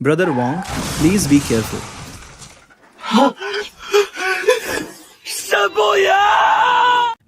Brother Wong, please be careful.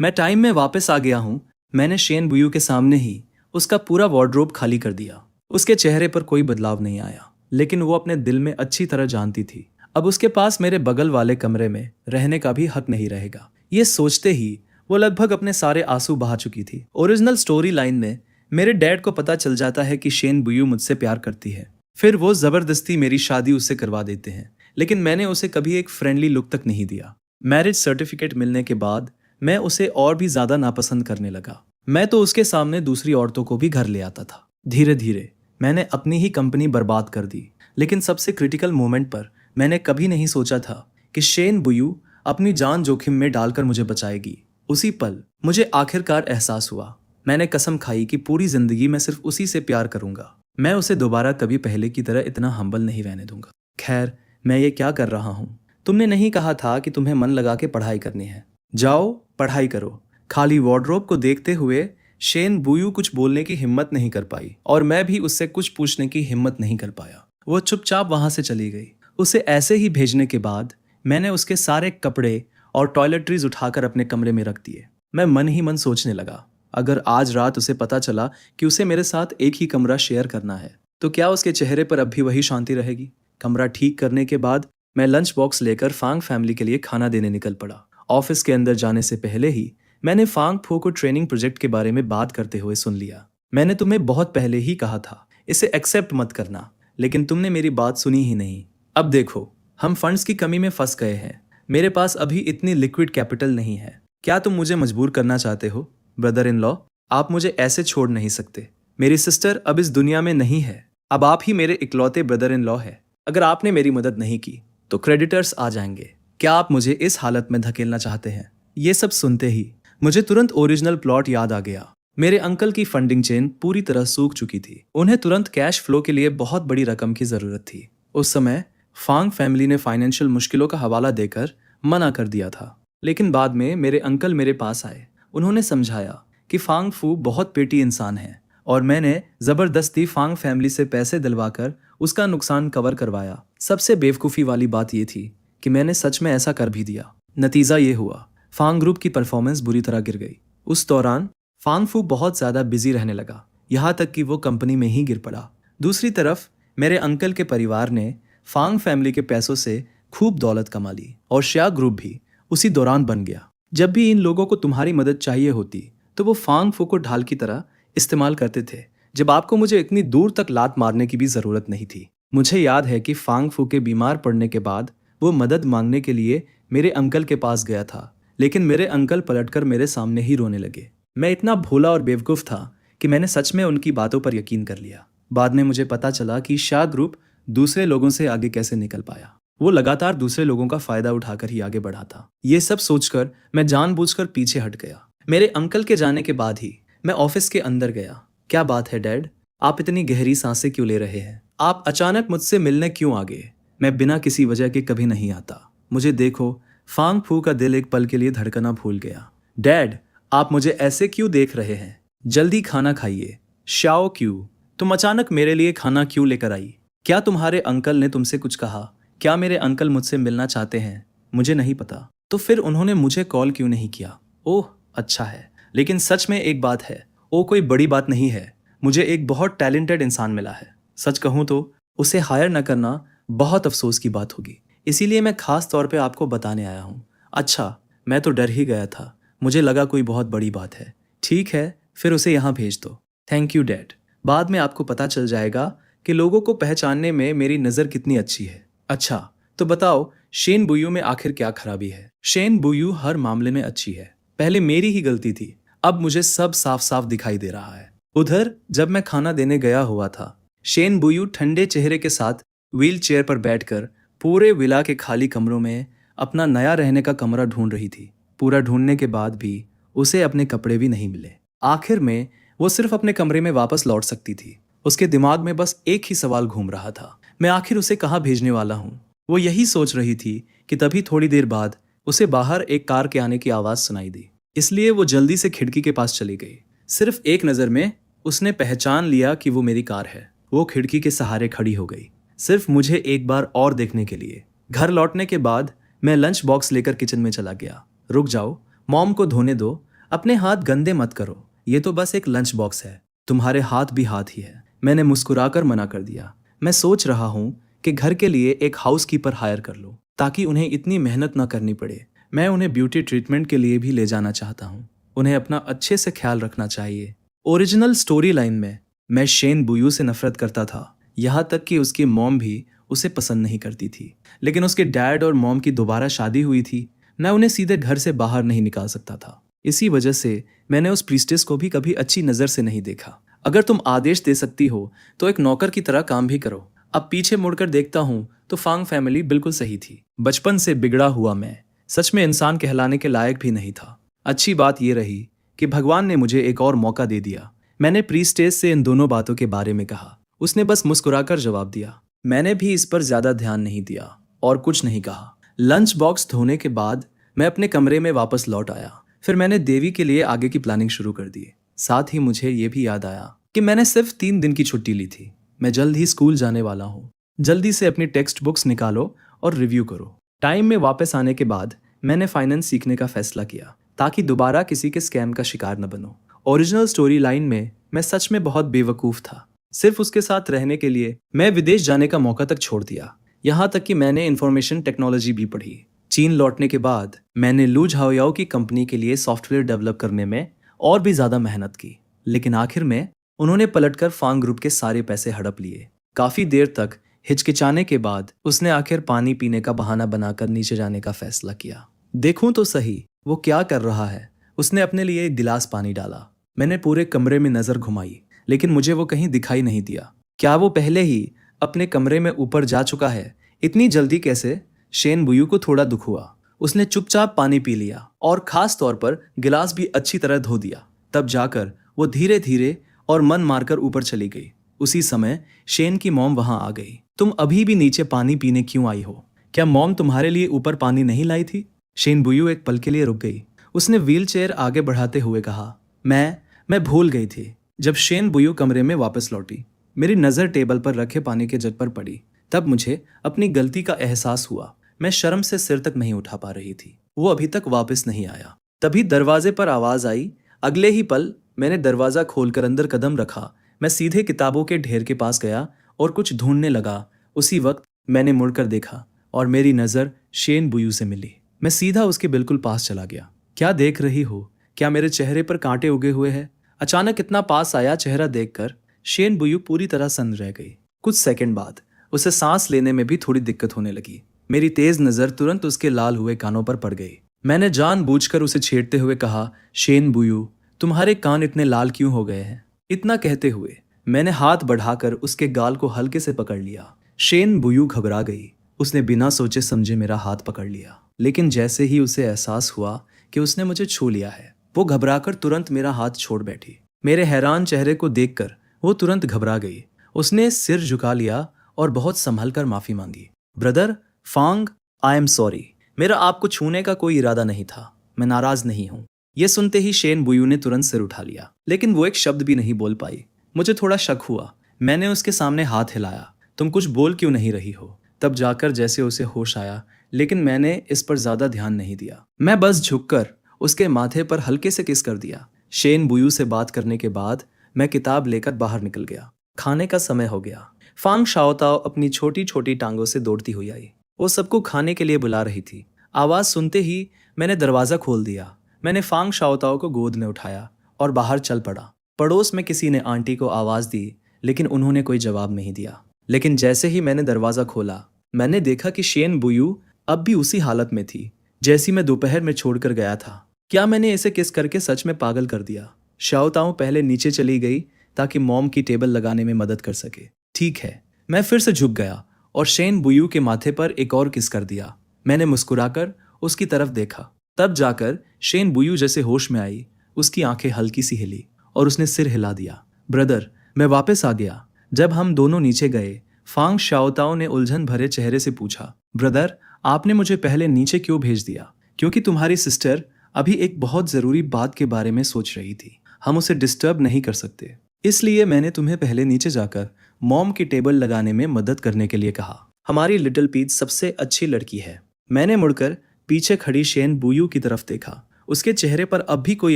मैं time में वापस आ गया हूँ। मैंने शेन बुयू के सामने ही उसका पूरा वार्डरोब खाली कर दिया। उसके चेहरे पर कोई बदलाव नहीं आया, लेकिन वो अपने दिल में अच्छी तरह जानती थी अब उसके पास मेरे बगल वाले कमरे में रहने का भी हक नहीं रहेगा। ये सोचते ही वो लगभग अपने सारे आंसू बहा चुकी थी। ओरिजिनल स्टोरी लाइन में मेरे डैड को पता चल जाता है कि शेन बुयू मुझसे प्यार करती है। फिर वो जबरदस्ती मेरी शादी उससे करवा देते हैं, लेकिन मैंने उसे कभी एक फ्रेंडली लुक तक नहीं दिया। मैरिज सर्टिफिकेट मिलने के बाद मैं उसे और भी ज्यादा नापसंद करने लगा। मैं तो उसके सामने दूसरी औरतों को भी घर ले आता था। धीरे धीरे मैंने अपनी ही कंपनी बर्बाद कर दी, लेकिन सबसे क्रिटिकल मोमेंट पर मैंने कभी नहीं सोचा था कि शेन बुयू अपनी जान जोखिम में डालकर मुझे बचाएगी। उसी पल मुझे आखिरकार एहसास हुआ। मैंने कसम खाई कि पूरी जिंदगी मैं सिर्फ उसी से प्यार करूंगा। मैं उसे दोबारा कभी पहले की तरह इतना हम्बल नहीं रहने दूंगा। खैर, मैं ये क्या कर रहा हूँ? तुमने नहीं कहा था कि तुम्हें मन लगा के पढ़ाई करनी है? जाओ पढ़ाई करो। खाली वार्डरोब को देखते हुए शेन बुयू कुछ बोलने की हिम्मत नहीं कर पाई और मैं भी उससे कुछ पूछने की हिम्मत नहीं कर पाया। वो चुपचाप वहां से चली गई। उसे ऐसे ही भेजने के बाद मैंने उसके सारे कपड़े और टॉयलेटरीज उठाकर अपने कमरे में रख दिए। मैं मन ही मन सोचने लगा, अगर आज रात उसे पता चला कि उसे मेरे साथ एक ही कमरा शेयर करना है, तो क्या उसके चेहरे पर अब भी वही शांति रहेगी? कमरा ठीक करने के बाद मैं लंच बॉक्स लेकर फांग फैमिली के लिए खाना देने निकल पड़ा। ऑफिस के अंदर जाने से पहले ही मैंने फांग फू को ट्रेनिंग प्रोजेक्ट के बारे में बात करते हुए सुन लिया। मैंने तुम्हें बहुत पहले ही कहा था इसे एक्सेप्ट मत करना, लेकिन तुमने मेरी बात सुनी ही नहीं। अब देखो, हम फंड्स की कमी में फंस गए हैं। मेरे पास अभी इतनी लिक्विड कैपिटल नहीं है। क्या तुम मुझे मजबूर करना चाहते हो? ब्रदर इन लॉ, आप मुझे ऐसे छोड़ नहीं सकते। मेरी सिस्टर अब इस दुनिया में नहीं है। अब आप ही मेरे इकलौते ब्रदर इन लॉ है। अगर आपने मेरी मदद नहीं की तो क्रेडिटर्स आ जाएंगे। क्या आप मुझे इस हालत में धकेलना चाहते हैं? ये सब सुनते ही मुझे तुरंत ओरिजिनल प्लॉट याद आ गया। मेरे अंकल की फंडिंग चेन पूरी तरह सूख चुकी थी। उन्हें तुरंत कैश फ्लो के लिए बहुत बड़ी रकम की जरूरत थी। उस समय फांग फैमिली ने फाइनेंशियल मुश्किलों का हवाला देकर मना कर दिया था, लेकिन बाद में मेरे अंकल मेरे पास आए। उन्होंने समझाया कि फांग फू बहुत पेटी इंसान है और मैंने जबरदस्ती फांग फैमिली से पैसे दिलवाकर उसका नुकसान कवर करवाया। सबसे बेवकूफ़ी वाली बात यह थी कि मैंने सच में ऐसा कर भी दिया। नतीजा ये हुआ, फांग ग्रुप की परफॉर्मेंस बुरी तरह गिर गई। उस दौरान फांग फू बहुत ज़्यादा बिजी रहने लगा, यहाँ तक कि वो कंपनी में ही गिर पड़ा। दूसरी तरफ मेरे अंकल के परिवार ने फांग फैमिली के पैसों से खूब दौलत कमा ली और शिया ग्रुप भी उसी दौरान बन गया। जब भी इन लोगों को तुम्हारी मदद चाहिए होती तो वो फांग फू को ढाल की तरह इस्तेमाल करते थे, जब आपको मुझे इतनी दूर तक लात मारने की भी जरूरत नहीं थी। मुझे याद है कि फांग फू के बीमार पड़ने के बाद वो मदद मांगने के लिए मेरे अंकल के पास गया था, लेकिन मेरे अंकल पलटकर मेरे सामने ही रोने लगे। मैं इतना भोला और बेवकूफ़ था कि मैंने सच में उनकी बातों पर यकीन कर लिया। बाद में मुझे पता चला कि शाह ग्रुप दूसरे लोगों से आगे कैसे निकल पाया। वो लगातार दूसरे लोगों का फायदा उठाकर ही आगे बढ़ा था। ये सब सोचकर मैं जानबूझकर पीछे हट गया। मेरे अंकल के जाने के बाद ही मैं ऑफिस के अंदर गया। क्या बात है डैड, आप इतनी गहरी सांसें क्यों ले रहे हैं? आप अचानक मुझसे मिलने क्यों आ गए? मैं बिना किसी वजह के कभी नहीं आता। मुझे देखो, फांग फू का दिल एक पल के लिए धड़कना भूल गया। डैड, आप मुझे ऐसे क्यों देख रहे हैं? जल्दी खाना खाइए। शाओ क्यों, तुम अचानक मेरे लिए खाना क्यों लेकर आई? क्या तुम्हारे अंकल ने तुमसे कुछ कहा? क्या मेरे अंकल मुझसे मिलना चाहते हैं? मुझे नहीं पता। तो फिर उन्होंने मुझे कॉल क्यों नहीं किया? ओह अच्छा है, लेकिन सच में एक बात है, वो कोई बड़ी बात नहीं है। मुझे एक बहुत टैलेंटेड इंसान मिला है। सच कहूँ तो उसे हायर न करना बहुत अफसोस की बात होगी, इसीलिए मैं खास तौर पे आपको बताने आया हूँ। अच्छा, मैं तो डर ही गया था। मुझे लगा कोई बहुत बड़ी बात है। ठीक है, फिर उसे यहाँ भेज दो। Thank you dad. बाद में आपको पता चल जाएगा कि लोगों को पहचानने में मेरी नज़र कितनी अच्छी है। अच्छा, तो बताओ शेन बुयू में आखिर क्या खराबी है? शेन बुयू हर मामले में अच्छी है। पहले मेरी ही गलती थी, अब मुझे सब साफ साफ दिखाई दे रहा है। उधर जब मैं खाना देने गया हुआ था, शेन बुयू ठंडे चेहरे के साथ व्हील चेयर पर बैठकर पूरे विला के खाली कमरों में अपना नया रहने का कमरा ढूंढ रही थी। पूरा ढूंढने के बाद भी उसे अपने कपड़े भी नहीं मिले। आखिर में वो सिर्फ अपने कमरे में वापस लौट सकती थी। उसके दिमाग में बस एक ही सवाल घूम रहा था, मैं आखिर उसे कहाँ भेजने वाला हूँ। वो यही सोच रही थी कि तभी थोड़ी देर बाद उसे बाहर एक कार के आने की आवाज़ सुनाई दी। इसलिए वो जल्दी से खिड़की के पास चली गई। सिर्फ एक नज़र में उसने पहचान लिया कि वो मेरी कार है। वो खिड़की के सहारे खड़ी हो गई। सिर्फ मुझे एक बार और देखने के लिए। घर लौटने के बाद मैं लंच बॉक्स लेकर किचन में चला गया। रुक जाओ, मॉम को धोने दो, अपने हाथ गंदे मत करो, ये तो बस एक लंच बॉक्स है, तुम्हारे हाथ भी हाथ ही है। मैंने मुस्कुराकर मना कर दिया। मैं सोच रहा हूँ कि घर के लिए एक हाउसकीपर हायर कर लूँ ताकि उन्हें इतनी मेहनत ना करनी पड़े। मैं उन्हें ब्यूटी ट्रीटमेंट के लिए भी ले जाना चाहता हूँ, उन्हें अपना अच्छे से ख्याल रखना चाहिए। ओरिजिनल स्टोरी लाइन में मैं शेन बुयू से नफरत करता था, यहाँ तक कि उसकी मॉम भी उसे पसंद नहीं करती थी। लेकिन उसके डैड और मॉम की दोबारा शादी हुई थी, मैं उन्हें सीधे घर से बाहर नहीं निकाल सकता था। इसी वजह से मैंने उस प्रीस्टेस को भी कभी अच्छी नज़र से नहीं देखा। अगर तुम आदेश दे सकती हो तो एक नौकर की तरह काम भी करो। अब पीछे मुड़कर देखता हूँ तो फांग फैमिली बिल्कुल सही थी। बचपन से बिगड़ा हुआ मैं सच में इंसान कहलाने के लायक भी नहीं था। अच्छी बात यह रही कि भगवान ने मुझे एक और मौका दे दिया। मैंने प्रीस्टेस से इन दोनों बातों के बारे में कहा। उसने बस मुस्कुराकर जवाब दिया। मैंने भी इस पर ज्यादा ध्यान नहीं दिया और कुछ नहीं कहा। लंच बॉक्स धोने के बाद मैं अपने कमरे में वापस लौट आया। फिर मैंने देवी के लिए आगे की प्लानिंग शुरू कर दी। साथ ही मुझे ये भी याद आया कि मैंने सिर्फ 3 दिन की छुट्टी ली थी। मैं जल्द ही स्कूल जाने वाला हूँ। जल्दी से अपनी टेक्स्ट बुक्स निकालो और रिव्यू करो। टाइम में वापस आने के बाद मैंने फाइनेंस सीखने का फैसला किया ताकि दोबारा किसी के स्कैम का शिकार न बनो। ओरिजिनल स्टोरी लाइन में मैं सच में बहुत बेवकूफ़ था। सिर्फ उसके साथ रहने के लिए मैं विदेश जाने का मौका तक छोड़ दिया। यहाँ तक कि मैंने इंफॉर्मेशन टेक्नोलॉजी भी पढ़ी। चीन लौटने के बाद मैंने लू झाओयाओ की कंपनी के लिए सॉफ्टवेयर डेवलप करने में और भी ज़्यादा मेहनत की। लेकिन आखिर में उन्होंने पलटकर फांग ग्रुप के सारे पैसे हड़प लिए। काफ़ी देर तक हिचकिचाने के बाद उसने आखिर पानी पीने का बहाना बनाकर नीचे जाने का फैसला किया। देखूं तो सही वो क्या कर रहा है। उसने अपने लिए एक गिलास पानी डाला। मैंने पूरे कमरे में नज़र घुमाई, लेकिन मुझे वो कहीं दिखाई नहीं दिया। क्या वो पहले ही अपने कमरे में ऊपर जा चुका है? इतनी जल्दी कैसे? शेन बुयू को थोड़ा दुख हुआ। उसने चुपचाप पानी पी लिया और खास तौर पर गिलास भी अच्छी तरह धो दिया। तब जाकर वो धीरे धीरे और मन मारकर ऊपर चली गई। उसी समय शेन की मॉम वहां आ गई। तुम अभी भी नीचे पानी पीने क्यों आई हो? क्या मॉम तुम्हारे लिए ऊपर पानी नहीं लाई थी? शेन बुयू एक पल के लिए रुक गई। उसने व्हीलचेयर आगे बढ़ाते हुए कहा, मैं भूल गई थी। जब शेन बुयू कमरे में वापस लौटी, मेरी नज़र टेबल पर रखे पानी के जग पर पड़ी। तब मुझे अपनी गलती का एहसास हुआ। मैं शर्म से सिर तक नहीं उठा पा रही थी। वो अभी तक वापस नहीं आया। तभी दरवाजे पर आवाज आई। अगले ही पल मैंने दरवाजा खोलकर अंदर कदम रखा। मैं सीधे किताबों के ढेर के पास गया और कुछ ढूंढने लगा। उसी वक्त मैंने मुड़कर देखा और मेरी नज़र शेन बुयू से मिली। मैं सीधा उसके बिल्कुल पास चला गया। क्या देख रही हो? क्या मेरे चेहरे पर कांटे उगे हुए हैं? अचानक इतना पास आया चेहरा देखकर शेन बुयू पूरी तरह सन्न रह गई। कुछ सेकंड बाद उसे सांस लेने में भी थोड़ी दिक्कत होने लगी। मेरी तेज नज़र तुरंत उसके लाल हुए कानों पर पड़ गई। मैंने जानबूझकर उसे छेड़ते हुए कहा, शेन बुयू, तुम्हारे कान इतने लाल क्यों हो गए हैं? इतना कहते हुए मैंने हाथ बढ़ाकर उसके गाल को हल्के से पकड़ लिया। शेन बुयू घबरा गई। उसने बिना सोचे समझे मेरा हाथ पकड़ लिया। लेकिन जैसे ही उसे एहसास हुआ कि उसने मुझे छू लिया है, वो घबराकर तुरंत मेरा हाथ छोड़ बैठी। मेरे हैरान चेहरे को देखकर वो तुरंत घबरा गई। उसने सिर झुका लिया और बहुत संभल कर माफी मांगी। Brother Fang, I am sorry. मेरा आपको छूने का कोई इरादा नहीं था। मैं नाराज नहीं हूँ। ये सुनते ही शेन बुयू ने तुरंत सिर उठा लिया, लेकिन वो एक शब्द भी नहीं बोल पाई। मुझे थोड़ा शक हुआ। मैंने उसके सामने हाथ हिलाया। तुम कुछ बोल क्यों नहीं रही हो? तब जाकर जैसे उसे होश आया, लेकिन मैंने इस पर ज्यादा ध्यान नहीं दिया। मैं बस झुककर उसके माथे पर हल्के से किस कर दिया। शेन बुयू से बात करने के बाद मैं किताब लेकर बाहर निकल गया। खाने का समय हो गया। फांग शाओताओ अपनी छोटी छोटी टांगों से दौड़ती हुई आई। वो सबको खाने के लिए बुला रही थी। आवाज सुनते ही मैंने दरवाजा खोल दिया। मैंने फांग शाओताओ को गोद में उठाया और बाहर चल पड़ा। पड़ोस में किसी ने आंटी को आवाज दी, लेकिन उन्होंने कोई जवाब नहीं दिया। लेकिन जैसे ही मैंने दरवाजा खोला, मैंने देखा कि शेन बुयू अब भी उसी हालत में थी जैसी मैं दोपहर में छोड़कर गया था। क्या मैंने इसे किस करके सच में पागल कर दिया? शाओताओ पहले नीचे चली गई ताकि मॉम की टेबल लगाने में मदद कर सके। ठीक है, मैं फिर से झुक गया और शेन बुयू के माथे पर एक और किस कर दिया। मैंने मुस्कुराकर उसकी तरफ देखा। तब जाकर शेन बुयू जैसे होश में आई। उसकी आंखें हल्की सी हिली और उसने सिर हिला दिया। ब्रदर, मैं वापस आ गया। जब हम दोनों नीचे गए, फांग शाओताओ ने उलझन भरे चेहरे से पूछा, ब्रदर, आपने मुझे पहले नीचे क्यों भेज दिया? क्योंकि तुम्हारी सिस्टर अभी एक बहुत ज़रूरी बात के बारे में सोच रही थी। हम उसे डिस्टर्ब नहीं कर सकते, इसलिए मैंने तुम्हें पहले नीचे जाकर मॉम की टेबल लगाने में मदद करने के लिए कहा। हमारी लिटिल पीच सबसे अच्छी लड़की है। मैंने मुड़कर पीछे खड़ी शेन बुयू की तरफ देखा। उसके चेहरे पर अब भी कोई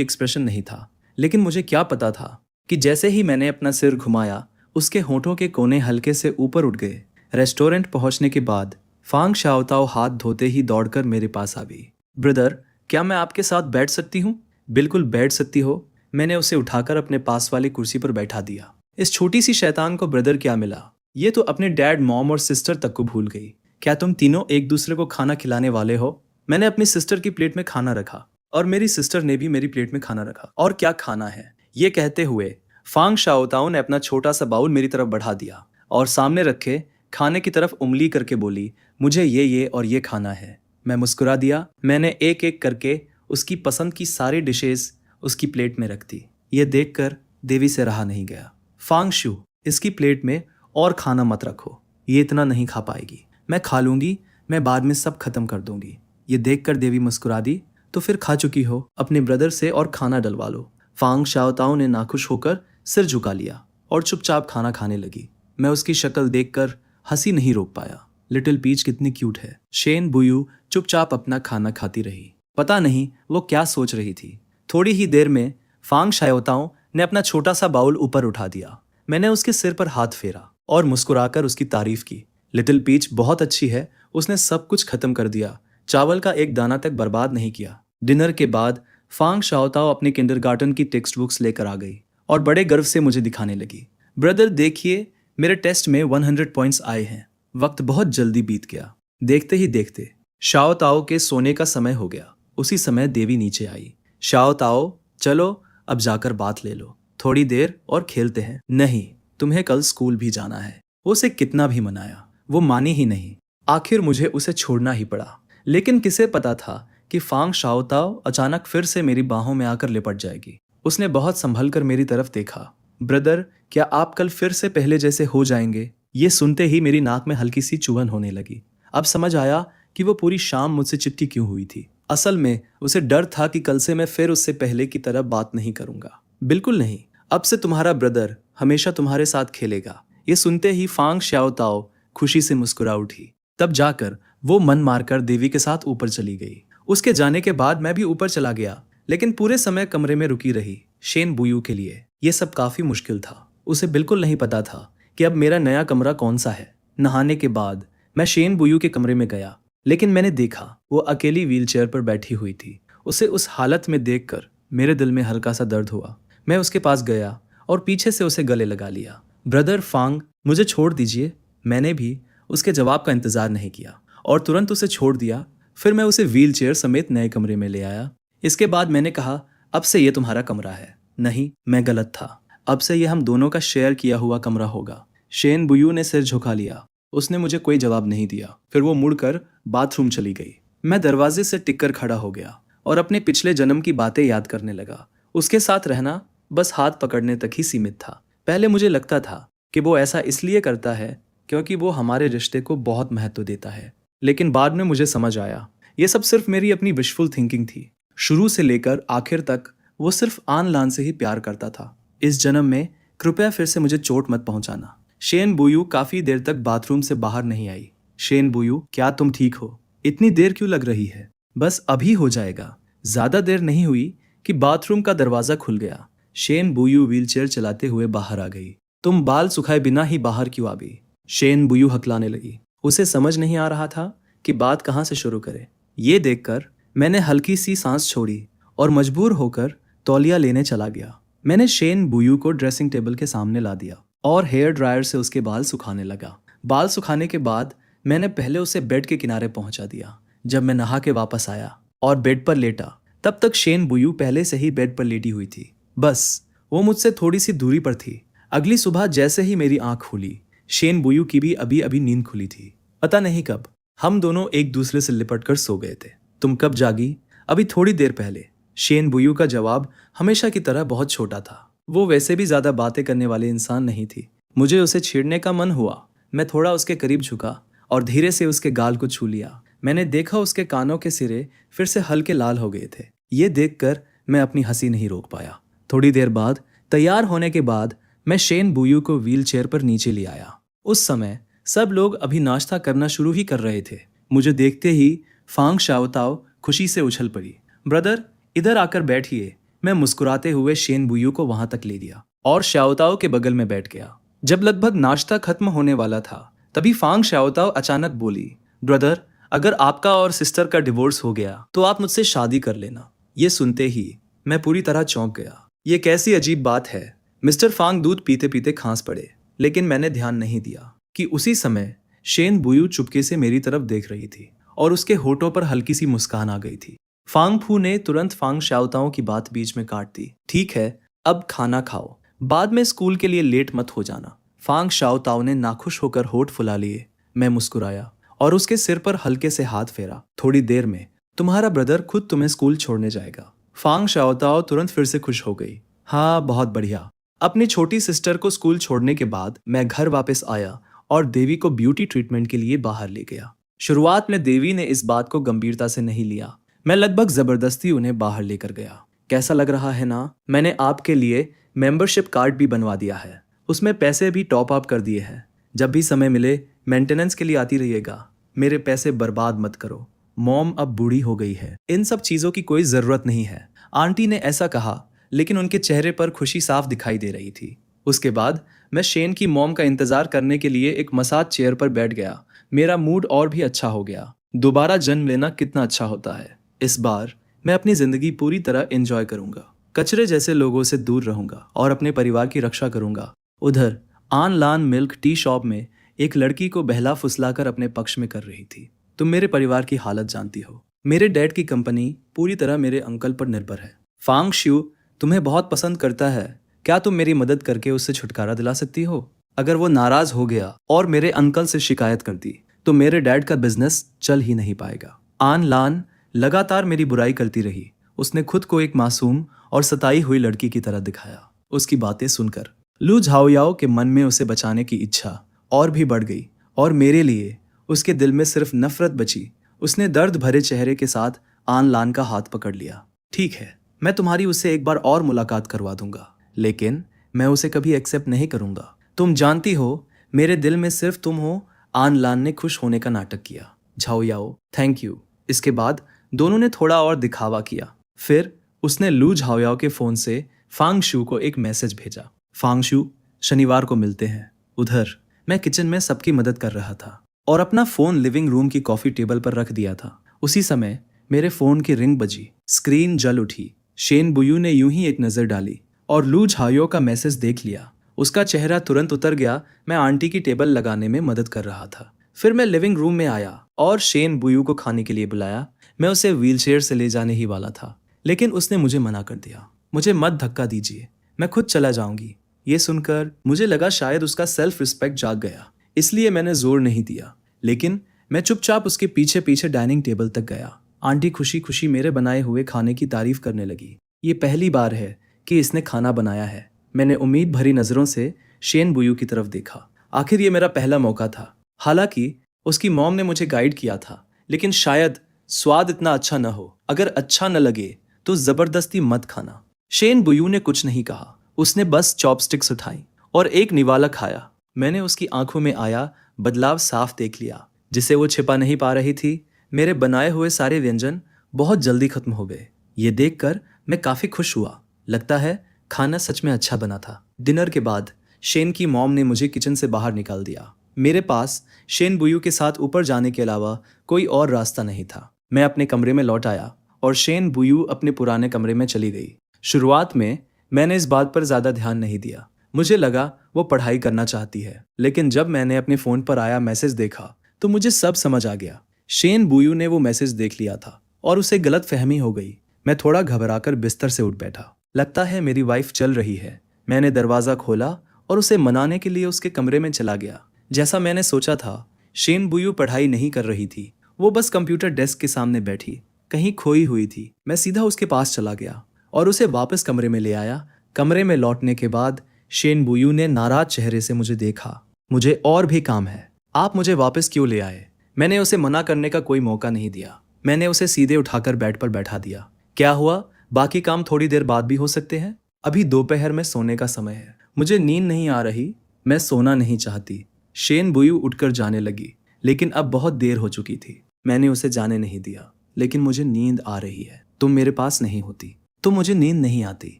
एक्सप्रेशन नहीं था, लेकिन मुझे क्या पता था कि जैसे ही मैंने अपना सिर घुमाया, उसके होठों के कोने हल्के से ऊपर उठ गए। रेस्टोरेंट पहुंचने के बाद फांग शाओताओ हाथ धोते ही दौड़कर मेरे पास आ गई। ब्रदर, क्या मैं आपके साथ बैठ सकती हूँ? बिल्कुल बैठ सकती हो। मैंने उसे उठाकर अपने पास वाली कुर्सी पर बैठा दिया। इस छोटी सी शैतान को ब्रदर क्या मिला? ये तो अपने डैड, मॉम और सिस्टर तक को भूल गई। क्या तुम तीनों एक दूसरे को खाना खिलाने वाले हो? मैंने अपनी सिस्टर की प्लेट में खाना रखा और मेरी सिस्टर ने भी मेरी प्लेट में खाना रखा। और क्या खाना है? ये कहते हुए फांग शाओताओ ने अपना छोटा सा बाउल मेरी तरफ बढ़ा दिया और सामने रखे खाने की तरफ उंगली करके बोली, मुझे ये और ये खाना है। मैं मुस्कुरा दिया। मैंने एक एक करके उसकी पसंद की सारी डिशेस उसकी प्लेट में रख दी। ये देखकर देवी से रहा नहीं गया। फांग शू, इसकी प्लेट में और खाना मत रखो, ये इतना नहीं खा पाएगी। मैं खा लूंगी, मैं बाद में सब खत्म कर दूंगी। ये देखकर देवी मुस्कुरा दी। तो फिर खा चुकी हो, अपने ब्रदर से और खाना डलवा लो। फांग शाओताओ ने नाखुश होकर सिर झुका लिया और चुपचाप खाना खाने लगी। मैं उसकी शक्ल देखकर हंसी नहीं रोक पाया। लिटिल पीच कितनी क्यूट है। शेन बुयू चुपचाप अपना खाना खाती रही। पता नहीं वो क्या सोच रही थी। थोड़ी ही देर में फांग शाओताओ ने अपना छोटा सा बाउल ऊपर उठा दिया। मैंने उसके सिर पर हाथ फेरा और मुस्कुराकर उसकी तारीफ की। लिटिल पीच बहुत अच्छी है, उसने सब कुछ खत्म कर दिया, चावल का एक दाना तक बर्बाद नहीं किया। डिनर के बाद फांग शाओताओ अपने किंडरगार्टन की टेक्स्ट बुक्स लेकर आ गई और बड़े गर्व से मुझे दिखाने लगी। ब्रदर देखिए, मेरे टेस्ट में 100 पॉइंट्स आए हैं। वक्त बहुत जल्दी बीत गया। देखते ही देखते शाओताओ के सोने का समय हो गया। उसी समय देवी नीचे आई। शाओताओ, चलो अब जाकर बात ले लो, थोड़ी देर और खेलते हैं। नहीं, तुम्हें कल स्कूल भी जाना है। वो उसे कितना भी मनाया, वो मानी ही नहीं। आखिर मुझे उसे छोड़ना ही पड़ा। लेकिन किसे पता था कि फांग शाओताओ अचानक फिर से मेरी बाहों में आकर लिपट जाएगी। उसने बहुत संभल कर मेरी तरफ देखा। ब्रदर, क्या आप कल फिर से पहले जैसे हो जाएंगे? ये सुनते ही मेरी नाक में हल्की सी चुभन होने लगी। अब समझ आया कि वो पूरी शाम मुझसे चिपटी क्यों हुई थी। असल में उसे डर था कि कल से मैं फिर उससे पहले की तरह बात नहीं करूंगा। बिल्कुल नहीं, अब से तुम्हारा ब्रदर हमेशा तुम्हारे साथ खेलेगा। ये सुनते ही फांग शाओताओ खुशी से मुस्कुरा उठी। तब जाकर वो मन मारकर देवी के साथ ऊपर चली गई। उसके जाने के बाद मैं भी ऊपर चला गया, लेकिन पूरे समय कमरे में रुकी रही शेन बुयू के लिए। ये सब काफी मुश्किल था। उसे बिल्कुल नहीं पता था कि अब मेरा नया कमरा कौन सा है। नहाने के बाद मैं शेन बुयू के कमरे में गया, लेकिन मैंने देखा वो अकेली व्हीलचेयर पर बैठी हुई थी। उसे उस हालत में देखकर मेरे दिल में हल्का सा दर्द हुआ। मैं उसके पास गया और पीछे से उसे गले लगा लिया। ब्रदर फांग, मुझे छोड़ दीजिए। मैंने भी उसके जवाब का इंतजार नहीं किया और तुरंत उसे छोड़ दिया। फिर मैं उसे व्हीलचेयर समेत नए कमरे में ले आया। इसके बाद मैंने कहा, अब से ये तुम्हारा कमरा है। नहीं, मैं गलत था। अब से ये हम दोनों का शेयर किया हुआ कमरा होगा। शेन बुयू ने सिर झुका लिया। उसने मुझे कोई जवाब नहीं दिया। फिर वो मुड़कर बाथरूम चली गई। मैं दरवाजे से टिककर खड़ा हो गया और अपने पिछले जन्म की बातें याद करने लगा। उसके साथ रहना बस हाथ पकड़ने तक ही सीमित था। पहले मुझे लगता था कि वो ऐसा इसलिए करता है क्योंकि वो हमारे रिश्ते को बहुत महत्व देता है, लेकिन बाद में मुझे समझ आया ये सब सिर्फ मेरी अपनी विशफुल थिंकिंग थी। शुरू से लेकर आखिर तक वो सिर्फ आन लान से ही प्यार करता था। इस जन्म में कृपया फिर से मुझे चोट मत पहुंचाना। शेन बुयू काफी देर तक बाथरूम से बाहर नहीं आई। शेन बुयू, क्या तुम ठीक हो? इतनी देर क्यों लग रही है? बस अभी हो जाएगा। ज्यादा देर नहीं हुई कि बाथरूम का दरवाजा खुल गया। शेन बुयू व्हीलचेयर चलाते हुए बाहर आ गई। तुम बाल सुखाए बिना ही बाहर क्यों आ गई? शेन बुयू हकलाने लगी। उसे समझ नहीं आ रहा था कि बात कहाँ से शुरू करे। ये देखकर मैंने हल्की सी सांस छोड़ी और मजबूर होकर तौलिया लेने चला गया। मैंने शेन बुयू को ड्रेसिंग टेबल के सामने ला दिया और हेयर ड्रायर से उसके बाल सुखाने लगा। बाल सुखाने के बाद मैंने पहले उसे बेड के किनारे पहुंचा दिया। जब मैं नहा के वापस आया और बेड पर लेटा, तब तक शेन बुयू पहले से ही बेड पर लेटी हुई थी। बस वो मुझसे थोड़ी सी दूरी पर थी। अगली सुबह जैसे ही मेरी आंख खुली, शेन बुयू की भी अभी अभी नींद खुली थी। पता नहीं कब हम दोनों एक दूसरे से लिपट कर सो गए थे। तुम कब जागी? अभी थोड़ी देर पहले। शेन बुयू का जवाब हमेशा की तरह बहुत छोटा था। वो वैसे भी ज्यादा बातें करने वाले इंसान नहीं थी। मुझे उसे छेड़ने का मन हुआ। मैं थोड़ा उसके करीब झुका और धीरे से उसके गाल को छू लिया। मैंने देखा उसके कानों के सिरे फिर से हल्के लाल हो गए थे। ये देखकर मैं अपनी हंसी नहीं रोक पाया। थोड़ी देर बाद तैयार होने के बाद मैं शेन बुयू को व्हील चेयर पर नीचे ले आया। उस समय सब लोग अभी नाश्ता करना शुरू ही कर रहे थे। मुझे देखते ही फांग शाओताओ खुशी से उछल पड़ी। ब्रदर, इधर आकर बैठिए। मैं मुस्कुराते हुए शेन बुयू को वहां तक ले दिया और शाओताओ के बगल में बैठ गया। जब लगभग नाश्ता खत्म होने वाला था तभी फांग शाओताओ अचानक बोली, ब्रदर, अगर आपका और सिस्टर का डिवोर्स हो गया तो आप मुझसे शादी कर लेना। ये सुनते ही मैं पूरी तरह चौंक गया। ये कैसी अजीब बात है। मिस्टर फांग दूध पीते पीते खांस पड़े, लेकिन मैंने ध्यान नहीं दिया कि उसी समय शेन बुयू चुपके से मेरी तरफ देख रही थी और उसके होठों पर हल्की सी मुस्कान आ गई थी। फांग फू ने तुरंत फांग शाओताओ की बात बीच में काट दी। ठीक है, अब खाना खाओ, बाद में स्कूल के लिए लेट मत हो जाना। फांग शाओताओ ने नाखुश होकर होठ फुला लिए। मैं मुस्कुराया और उसके सिर पर हल्के से हाथ फेरा। थोड़ी देर में तुम्हारा ब्रदर खुद तुम्हें स्कूल छोड़ने जाएगा। फांग शाओताओ तुरंत फिर से खुश हो गई। हाँ, बहुत बढ़िया। अपनी छोटी सिस्टर को स्कूल छोड़ने के बाद मैं घर वापस आया और देवी को ब्यूटी ट्रीटमेंट के लिए बाहर ले गया। शुरुआत में देवी ने इस बात को गंभीरता से नहीं लिया। मैं लगभग जबरदस्ती उन्हें बाहर लेकर गया। कैसा लग रहा है ना? मैंने आपके लिए मेंबरशिप कार्ड भी बनवा दिया है। उसमें पैसे भी टॉप अप कर दिए हैं। जब भी समय मिले मेंटेनेंस के लिए आती रहिएगा। मेरे पैसे बर्बाद मत करो। मॉम अब बूढ़ी हो गई है, इन सब चीजों की कोई जरूरत नहीं है। आंटी ने ऐसा कहा, लेकिन उनके चेहरे पर खुशी साफ दिखाई दे रही थी। उसके बाद मैं शेन की मॉम का इंतजार करने के लिए एक मसाज चेयर पर बैठ गया। मेरा मूड और भी अच्छा हो गया। दोबारा जन्म लेना कितना अच्छा होता है। इस बार मैं अपनी जिंदगी पूरी तरह एंजॉय करूंगा। कचरे जैसे लोगों से दूर रहूंगा और अपने परिवार की रक्षा करूंगा। उधर आन लान मिल्क टी शॉप में एक लड़की को बहला फुसलाकर अपने पक्ष में कर रही थी। तुम मेरे परिवार की हालत जानती हो। मेरे डैड की कंपनी पूरी तरह मेरे अंकल पर निर्भर है। फांग शिउ तुम्हें बहुत पसंद करता है। क्या तुम मेरी मदद करके उससे छुटकारा दिला सकती हो? अगर वो नाराज हो गया और मेरे अंकल से शिकायत कर दी तो मेरे डैड का बिजनेस चल ही नहीं पाएगा। आन लान लगातार मेरी बुराई करती रही। उसने खुद को एक मासूम और सताई हुई लड़की की तरह दिखाया। उसकी बातें सुनकर लू झाओयाओ के मन में उसे बचाने की इच्छा और भी बढ़ गई और मेरे लिए उसके दिल में सिर्फ नफरत बची। उसने दर्द भरे चेहरे के साथ आन लान का हाथ पकड़ लिया। ठीक है, मैं तुम्हारी उससे एक बार और मुलाकात करवा दूंगा, लेकिन मैं उसे कभी एक्सेप्ट नहीं करूंगा। तुम जानती हो मेरे दिल में सिर्फ तुम हो। आन लान ने खुश होने का नाटक किया। झाओयाओ, थैंक यू। इसके बाद दोनों ने थोड़ा और दिखावा किया। फिर उसने लू झाओयाओ के फोन से फांग शू को एक मैसेज भेजा। फांग शू, शनिवार को मिलते हैं। उधर मैं किचन में सबकी मदद कर रहा था और अपना फोन लिविंग रूम की कॉफी टेबल पर रख दिया था। उसी समय मेरे फोन की रिंग बजी। स्क्रीन जल उठी। शेन बुयू ने यूं ही एक नजर डाली और लू झाओयाओ का मैसेज देख लिया। उसका चेहरा तुरंत उतर गया। मैं आंटी की टेबल लगाने में मदद कर रहा था। फिर मैं लिविंग रूम में आया और शेन बुयू को खाने के लिए बुलाया। मैं उसे व्हीलचेयर से ले जाने ही वाला था, लेकिन उसने मुझे मना कर दिया। मुझे मत धक्का दीजिए, मैं खुद चला जाऊंगी। ये सुनकर मुझे लगा शायद उसका सेल्फ रिस्पेक्ट जाग गया, इसलिए मैंने जोर नहीं दिया। लेकिन मैं चुपचाप उसके पीछे पीछे डाइनिंग टेबल तक गया। आंटी खुशी खुशी मेरे बनाए हुए खाने की तारीफ करने लगी। ये पहली बार है कि इसने खाना बनाया है। मैंने उम्मीद भरी नजरों से शेन बुयू की तरफ देखा। आखिर ये मेरा पहला मौका था। हालांकि उसकी मॉम ने मुझे गाइड किया था, लेकिन शायद स्वाद इतना अच्छा न हो। अगर अच्छा न लगे तो जबरदस्ती मत खाना। शेन बुयू ने कुछ नहीं कहा। उसने बस चॉपस्टिक्स उठाई और एक निवाला खाया। मैंने उसकी आंखों में आया बदलाव साफ देख लिया, जिसे वो छिपा नहीं पा रही थी। मेरे बनाए हुए सारे व्यंजन बहुत जल्दी खत्म हो गए। ये देखकर मैं काफी खुश हुआ। लगता है खाना सच में अच्छा बना था। डिनर के बाद शेन की मॉम ने मुझे किचन से बाहर निकाल दिया। मेरे पास शेन बुयू के साथ ऊपर जाने के अलावा कोई और रास्ता नहीं था। मैं अपने कमरे में लौट आया और शेन बुयू अपने पुराने कमरे में चली गई। शुरुआत में मैंने इस बात पर ज्यादा ध्यान नहीं दिया। मुझे लगा वो पढ़ाई करना चाहती है, लेकिन जब मैंने अपने फोन पर आया मैसेज देखा तो मुझे सब समझ आ गया। शेन बुयू ने वो मैसेज देख लिया था और उसे गलत फहमी हो गई। मैं थोड़ा घबराकर बिस्तर से उठ बैठा। लगता है मेरी वाइफ चल रही है। मैंने दरवाजा खोला और उसे मनाने के लिए उसके कमरे में चला गया। जैसा मैंने सोचा था, शेन बुयू पढ़ाई नहीं कर रही थी। वो बस कंप्यूटर डेस्क के सामने बैठी कहीं खोई हुई थी। मैं सीधा उसके पास चला गया और उसे वापस कमरे में ले आया। कमरे में लौटने के बाद शेन बुयू ने नाराज चेहरे से मुझे देखा। मुझे और भी काम है, आप मुझे वापस क्यों ले आए? मैंने उसे मना करने का कोई मौका नहीं दिया। मैंने उसे सीधे उठाकर बेड पर बैठा दिया। क्या हुआ? बाकी काम थोड़ी देर बाद भी हो सकते हैं। अभी दोपहर में सोने का समय है। मुझे नींद नहीं आ रही, मैं सोना नहीं चाहती। शेन बुयू उठकर जाने लगी, लेकिन अब बहुत देर हो चुकी थी। मैंने उसे जाने नहीं दिया। लेकिन मुझे नींद आ रही है, तुम मेरे पास नहीं होती तो मुझे नींद नहीं आती।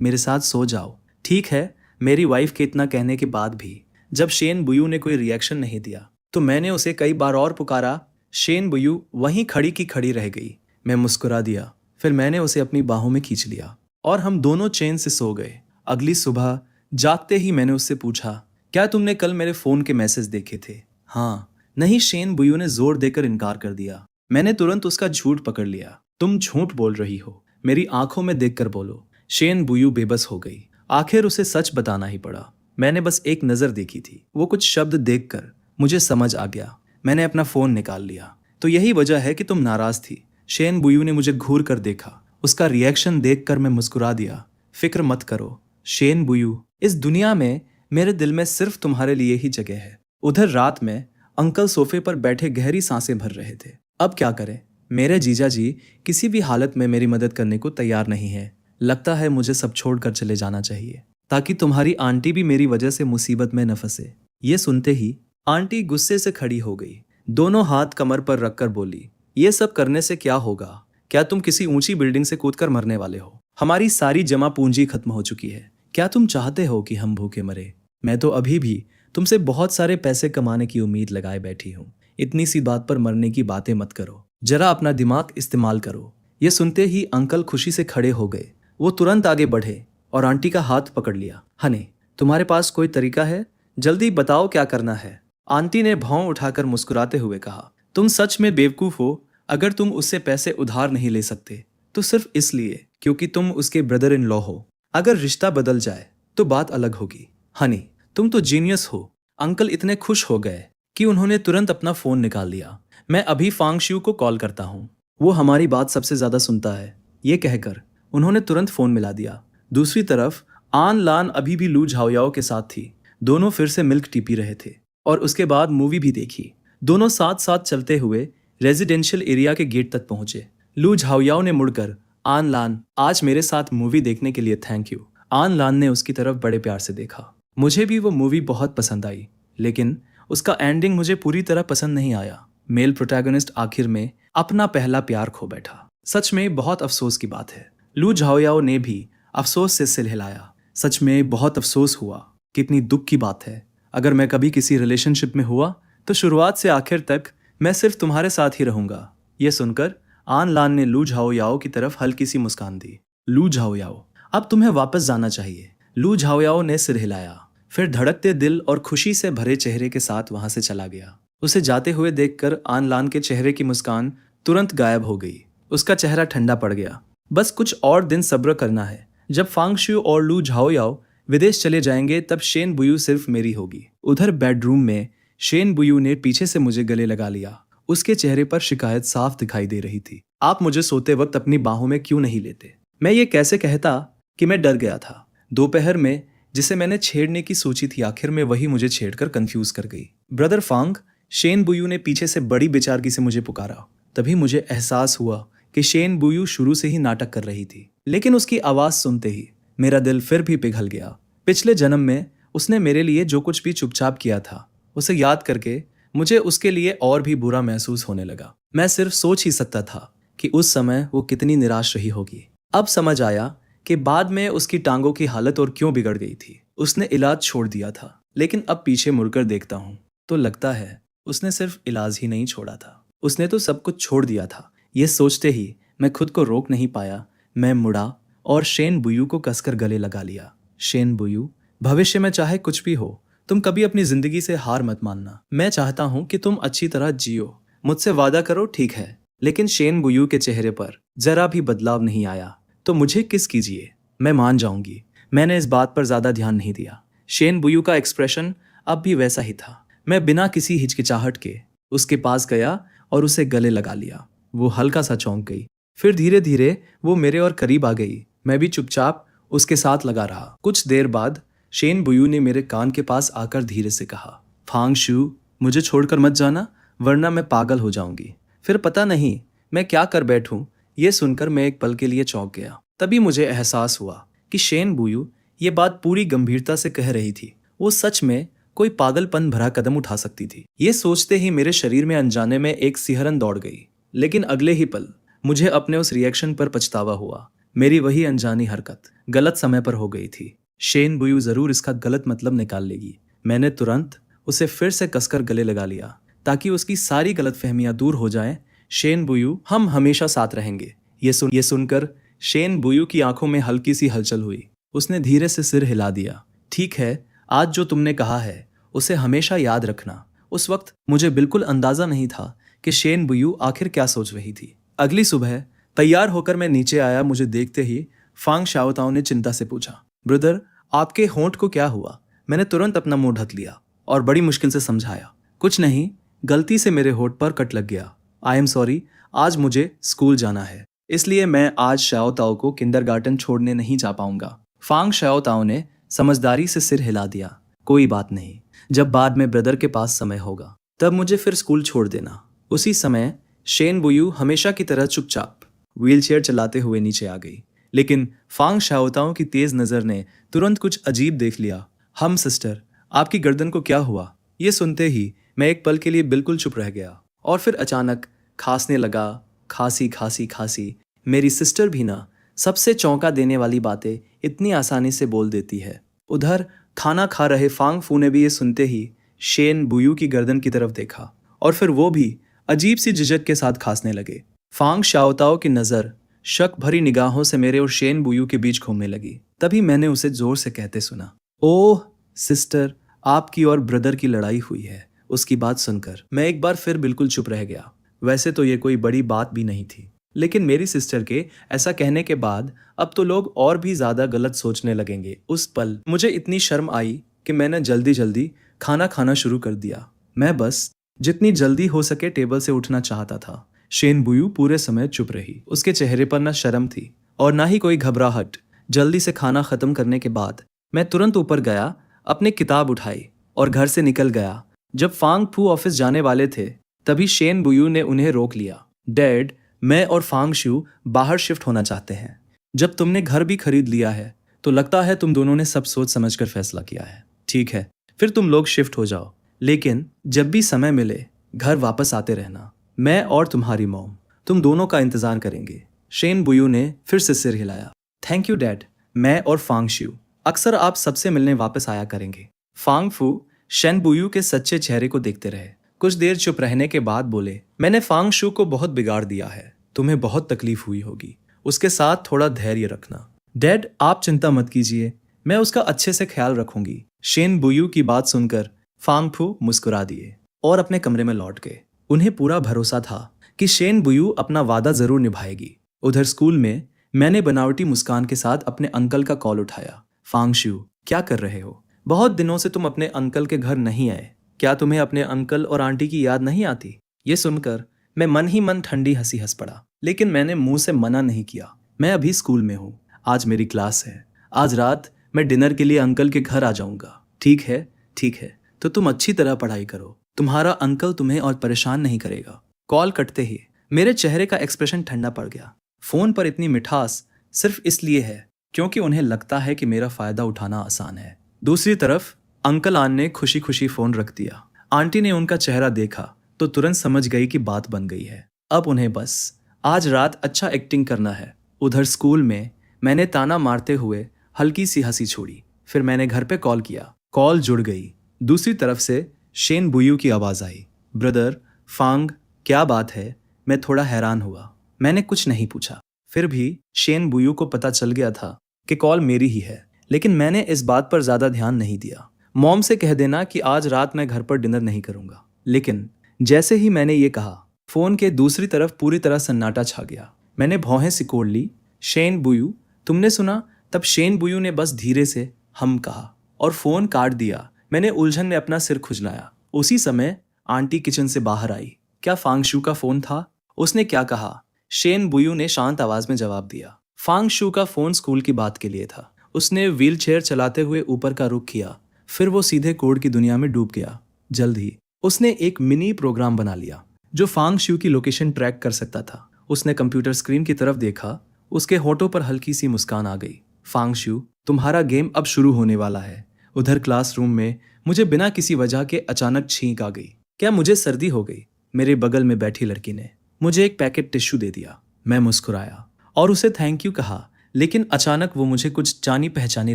मेरे साथ सो जाओ। ठीक है। मेरी वाइफ के इतना कहने के बाद भी जब शेन बुयू ने कोई रिएक्शन नहीं दिया तो मैंने उसे कई बार और पुकारा। शेन बुयू वहीं खड़ी की खड़ी रह गई। मैं मुस्कुरा दिया, फिर मैंने उसे अपनी बाहों में खींच लिया और हम दोनों चैन से सो गए। अगली सुबह जागते ही मैंने उससे पूछा, क्या तुमने कल मेरे फोन के मैसेज देखे थे? हाँ। नहीं, शेन बुयू ने जोर देकर इनकार कर दिया। मैंने तुरंत उसका झूठ पकड़ लिया। तुम झूठ बोल रही हो, मेरी आंखों में देखकर बोलो। शेन बुयू बेबस हो गई। आखिर उसे सच बताना ही पड़ा। मैंने बस एक नजर देखी थी, वो कुछ शब्द देखकर मुझे समझ आ गया। मैंने अपना फोन निकाल लिया। तो यही वजह है कि तुम नाराज थी। शेन बुयू ने मुझे घूर कर देखा। उसका रिएक्शन देखकर मैं मुस्कुरा दिया। फिक्र मत करो शेन बुयू, इस दुनिया में मेरे दिल में सिर्फ तुम्हारे लिए ही जगह है। उधर रात में अंकल सोफे पर बैठे गहरी सांसें भर रहे थे। अब क्या करें? मेरे जीजा जी किसी भी हालत में मेरी मदद करने को तैयार नहीं है। लगता है मुझे सब छोड़कर चले जाना चाहिए, ताकि तुम्हारी आंटी भी मेरी वजह से मुसीबत में न फंसे। ये सुनते ही आंटी गुस्से से खड़ी हो गई। दोनों हाथ कमर पर रखकर बोली, ये सब करने से क्या होगा? क्या तुम किसी ऊंची बिल्डिंग से कूदकर मरने वाले हो? हमारी सारी जमा पूंजी खत्म हो चुकी है। क्या तुम चाहते हो कि हम भूखे मरे? मैं तो अभी भी तुमसे बहुत सारे पैसे कमाने की उम्मीद लगाए बैठी हूँ। इतनी सी बात पर मरने की बातें मत करो, जरा अपना दिमाग इस्तेमाल करो। ये सुनते ही अंकल खुशी से खड़े हो गए। वो तुरंत आगे बढ़े और आंटी का हाथ पकड़ लिया। हनी, तुम्हारे पास कोई तरीका है? जल्दी बताओ क्या करना है। आंटी ने भौं उठाकर मुस्कुराते हुए कहा, तुम सच में बेवकूफ हो। अगर तुम उससे पैसे उधार नहीं ले सकते तो सिर्फ इसलिए क्योंकि तुम उसके ब्रदर इन लॉ हो। अगर रिश्ता बदल जाए तो बात अलग होगी। हनी, तुम तो जीनियस हो। अंकल इतने खुश हो गए कि उन्होंने तुरंत अपना फोन निकाल लिया। मैं अभी फांग शियू को कॉल करता हूँ, वो हमारी बात सबसे ज्यादा सुनता है। ये कहकर उन्होंने तुरंत फोन मिला दिया। दूसरी तरफ आन लान अभी भी लू झाओयाओ के साथ थी। दोनों फिर से मिल्क टी पी रहे थे और उसके बाद मूवी भी देखी। दोनों साथ साथ चलते हुए रेजिडेंशियल एरिया के गेट तक पहुंचे। लू झाओयाओ ने मुड़कर, आन लान, आज मेरे साथ मूवी देखने के लिए थैंक यू। आन लान ने उसकी तरफ बड़े प्यार से देखा। मुझे भी वो मूवी बहुत पसंद आई, लेकिन उसका एंडिंग मुझे पूरी तरह पसंद नहीं आया। मेल प्रोटैगनिस्ट आखिर में अपना पहला प्यार खो बैठा। सच में बहुत अफसोस की बात है। लू झाओयाओ ने भी अफसोस से सिर हिलाया। सच में बहुत अफसोस हुआ। कितनी दुख की बात है। अगर मैं कभी किसी रिलेशनशिप में हुआ तो शुरुआत से आखिर तक मैं सिर्फ तुम्हारे साथ ही रहूंगा। यह सुनकर आन लान ने लू झाओयाओ की तरफ हल्की सी मुस्कान दी। लू झाओयाओ, अब तुम्हें वापस जाना चाहिए। लू झाओयाओ ने सिर हिलाया, फिर धड़कते दिल और खुशी से भरे चेहरे के साथ वहां से चला गया। उसे जाते हुए देखकर आन लान के चेहरे की मुस्कान तुरंत गायब हो गई। उसका चेहरा ठंडा पड़ गया। बस कुछ और दिन सब्र करना है। जब फांग शियू और लू झाओयाओ विदेश चले जाएंगे तब शेन बुयू सिर्फ मेरी होगी। उधर बेडरूम में शेन बुयू ने पीछे से मुझे गले लगा लिया। उसके चेहरे पर शिकायत साफ दिखाई दे रही थी। आप मुझे सोते वक्त अपनी बाहों में क्यों नहीं लेते? मैं ये कैसे कहता कि मैं डर गया था। दोपहर में जिसे मैंने छेड़ने की सोची थी, आखिर में वही मुझे छेड़कर कंफ्यूज कर गई। ब्रदर फांग, शेन बुयू ने पीछे से बड़ी बेचारगी से मुझे पुकारा। तभी मुझे एहसास हुआ कि शेन बुयू शुरू से ही नाटक कर रही थी, लेकिन उसकी आवाज सुनते ही मेरा दिल फिर भी पिघल गया। पिछले जन्म में उसने मेरे लिए जो कुछ भी चुपचाप किया था, उसे याद करके मुझे उसके लिए और भी बुरा महसूस होने लगा। मैं सिर्फ सोच ही सकता था कि उस समय वो कितनी निराश रही होगी। अब समझ आया कि बाद में उसकी टांगों की हालत और क्यों बिगड़ गई थी। उसने इलाज छोड़ दिया था, लेकिन अब पीछे मुड़कर देखता हूँ तो लगता है उसने सिर्फ इलाज ही नहीं छोड़ा था, उसने तो सब कुछ छोड़ दिया था। ये सोचते ही मैं खुद को रोक नहीं पाया। मैं मुड़ा और शेन बुयू को कसकर गले लगा लिया। शेन बुयू, भविष्य में चाहे कुछ भी हो, तुम कभी अपनी जिंदगी से हार मत मानना। मैं चाहता हूँ कि तुम अच्छी तरह जियो। मुझसे वादा करो, ठीक है? लेकिन शेन बुयू के चेहरे पर जरा भी बदलाव नहीं आया। तो मुझे किस कीजिए, मैं मान जाऊंगी। मैंने इस बात पर ज्यादा ध्यान नहीं दिया। शेन बुयू का एक्सप्रेशन अब भी वैसा ही था। मैं बिना किसी हिचकिचाहट के उसके पास गया और उसे गले लगा लिया। वो हल्का सा चौंक गई, फिर धीरे धीरे वो मेरे और करीब आ गई। मैं भी चुपचाप उसके साथ लगा रहा। कुछ देर बाद शेन बुयू ने मेरे कान के पास आकर धीरे से कहा, फांग शियू, मुझे छोड़कर मत जाना, वरना मैं पागल हो जाऊंगी। फिर पता नहीं मैं क्या कर बैठूं। ये सुनकर मैं एक पल के लिए चौंक गया। तभी मुझे एहसास हुआ कि शेन बुयू ये बात पूरी गंभीरता से कह रही थी। वो सच में कोई पागलपन भरा कदम उठा सकती थी। ये सोचते ही मेरे शरीर में अनजाने में एक सिहरन दौड़ गई। लेकिन अगले ही पल मुझे अपने उस रिएक्शन पर पछतावा हुआ। मेरी वही अनजानी हरकत गलत समय पर हो गई थी। शेन बुयू जरूर इसका गलत मतलब निकाल लेगी। मैंने तुरंत उसे फिर से कसकर गले लगा लिया ताकि उसकी सारी गलतफहमियां दूर हो जाएं। शेन बुयू, हम हमेशा साथ रहेंगे। ये सुनकर शेन बुयू की आंखों में हल्की सी हलचल हुई। उसने धीरे से सिर हिला दिया। ठीक है, आज जो तुमने कहा है उसे हमेशा याद रखना। उस वक्त मुझे बिल्कुल अंदाजा नहीं था कि शेन बुयू आखिर क्या सोच रही थी। अगली सुबह तैयार होकर मैं नीचे आया। मुझे देखते ही फांग शाओताओ ने चिंता से पूछा, ब्रदर, आपके होंठ को क्या हुआ? मैंने तुरंत अपना मुंह ढक लिया और बड़ी मुश्किल से समझाया, कुछ नहीं, गलती से मेरे होंठ पर कट लग गया। आई एम सॉरी, आज मुझे स्कूल जाना है, इसलिए मैं आज शाओताओ को किंडरगार्टन छोड़ने नहीं जा पाऊंगा। फांग शाओताओ ने समझदारी से सिर हिला दिया। कोई बात नहीं, जब बाद में ब्रदर के पास समय होगा तब मुझे फिर स्कूल छोड़ देना। उसी समय शेन बुयू हमेशा की तरह चुपचाप व्हीलचेयर चलाते हुए नीचे आ गई। लेकिन फांग शाओताओ की तेज नजर ने तुरंत कुछ अजीब देख लिया। हम सिस्टर, आपकी गर्दन को क्या हुआ? ये सुनते ही मैं एक पल के लिए बिल्कुल चुप रह गया और फिर अचानक खांसने लगा। खांसी खांसी खांसी। मेरी सिस्टर भी ना सबसे चौंका देने वाली बातें इतनी आसानी से बोल देती है। उधर खाना खा रहे फांग फू ने भी ये सुनते ही शेन बुयू की गर्दन की तरफ देखा और फिर वो भी अजीब सी झिझक के साथ खांसने लगे। फांग शाओताओ की नज़र शक भरी निगाहों से मेरे और शेन बुयू के बीच घूमने लगी। तभी मैंने उसे जोर से कहते सुना, ओह सिस्टर, आपकी और ब्रदर की लड़ाई हुई है। उसकी बात सुनकर मैं एक बार फिर बिल्कुल चुप रह गया। वैसे तो ये कोई बड़ी बात भी नहीं थी, लेकिन मेरी सिस्टर के ऐसा कहने के बाद अब तो लोग और भी ज्यादा गलत सोचने लगेंगे। उस पल मुझे इतनी शर्म आई कि मैंने जल्दी जल्दी खाना खाना शुरू कर दिया। मैं बस जितनी जल्दी हो सके टेबल से उठना चाहता था। शेन बुयू पूरे समय चुप रही। उसके चेहरे पर न शर्म थी और ना ही कोई घबराहट। जल्दी से खाना खत्म करने के बाद मैं तुरंत ऊपर गया, अपनी किताब उठाई और घर से निकल गया। जब फांग फू ऑफिस जाने वाले थे तभी शेन बुयू ने उन्हें रोक लिया। डैड, मैं और फांग शू बाहर शिफ्ट होना चाहते हैं। जब तुमने घर भी खरीद लिया है तो लगता है तुम दोनों ने सब सोच समझकर फैसला किया है। ठीक है, फिर तुम लोग शिफ्ट हो जाओ, लेकिन जब भी समय मिले घर वापस आते रहना। मैं और तुम्हारी मॉम तुम दोनों का इंतजार करेंगे। शेन बुयू ने फिर से सिर हिलाया। थैंक यू डैड, मैं और फांग शू अक्सर आप सबसे मिलने वापस आया करेंगे। फांग फू शेन बुयू के सच्चे चेहरे को देखते रहे। कुछ देर चुप रहने के बाद बोले, मैंने फांग शू को बहुत बिगाड़ दिया है, तुम्हें बहुत तकलीफ हुई होगी, उसके साथ थोड़ा धैर्य रखना। डैड, आप चिंता मत कीजिए, मैं उसका अच्छे से ख्याल रखूंगी। शेन बुयू की बात सुनकर फांग फू मुस्कुरा दिए और अपने कमरे में लौट गए। उन्हें पूरा भरोसा था कि शेन बुयू अपना वादा जरूर निभाएगी। उधर स्कूल में मैंने बनावटी मुस्कान के साथ अपने अंकल का कॉल उठाया। फांग शू, क्या कर रहे हो? बहुत दिनों से तुम अपने अंकल के घर नहीं आए। क्या तुम्हें अपने अंकल और आंटी की याद नहीं आती? ये सुनकर मैं मन ही मन ठंडी हंसी हंस पड़ा, लेकिन मैंने मुंह से मना नहीं किया। मैं अभी स्कूल में हूँ, आज मेरी क्लास है। आज रात मैं डिनर के लिए अंकल के घर आ जाऊंगा। ठीक है, ठीक है, तो तुम अच्छी तरह पढ़ाई करो, तुम्हारा अंकल तुम्हें और परेशान नहीं करेगा। कॉल कटते ही मेरे चेहरे का एक्सप्रेशन ठंडा पड़ गया। फोन पर इतनी मिठास सिर्फ इसलिए है क्योंकि उन्हें लगता है कि मेरा फायदा उठाना आसान है। दूसरी तरफ अंकल आन ने खुशी खुशी फोन रख दिया। आंटी ने उनका चेहरा देखा तो तुरंत समझ गई कि बात बन गई है। अब उन्हें बस आज रात अच्छा एक्टिंग करना है। उधर स्कूल में मैंने ताना मारते हुए हल्की सी हंसी छोड़ी। फिर मैंने घर पे कॉल किया। कॉल जुड़ गई। दूसरी तरफ से शेन बुयू की आवाज आई, ब्रदर फांग, क्या बात है? मैं थोड़ा हैरान हुआ। मैंने कुछ नहीं पूछा। फिर भी शेन बुयू को पता चल गया था कि कॉल मेरी ही है, लेकिन मैंने इस बात पर ज्यादा ध्यान नहीं दिया। मॉम से कह देना कि आज रात मैं घर पर डिनर नहीं करूंगा। लेकिन जैसे ही मैंने ये कहा, फोन के दूसरी तरफ पूरी तरह सन्नाटा छा गया। मैंने भौहें सिकोड़ ली। शेन बुयू, तुमने सुना? तब शेन बुयू ने बस धीरे से हम कहा और फोन काट दिया। मैंने उलझन में अपना सिर खुजलाया। उसी समय आंटी किचन से बाहर आई। क्या फांग शू का फोन था? उसने क्या कहा? शेन बुयू ने शांत आवाज में जवाब दिया। फांग शू का फोन स्कूल की बात के लिए था। उसने व्हीलचेयर चलाते हुए ऊपर का रुख किया, फिर वो सीधे कोड की दुनिया में डूब गया। जल्द ही उसने एक मिनी प्रोग्राम बना लिया जो फांग शू की लोकेशन ट्रैक कर सकता था। उसने कंप्यूटर स्क्रीन की तरफ देखा। उसके होठों पर हल्की सी मुस्कान आ गई। फांग शू, तुम्हारा गेम अब शुरू होने वाला है। उधर क्लासरूम में मुझे बिना किसी वजह के अचानक छींक आ गई। क्या मुझे सर्दी हो गई? मेरे बगल में बैठी लड़की ने मुझे एक पैकेट टिश्यू दे दिया। मैं मुस्कुराया और उसे थैंक यू कहा, लेकिन अचानक वो मुझे कुछ जानी पहचानी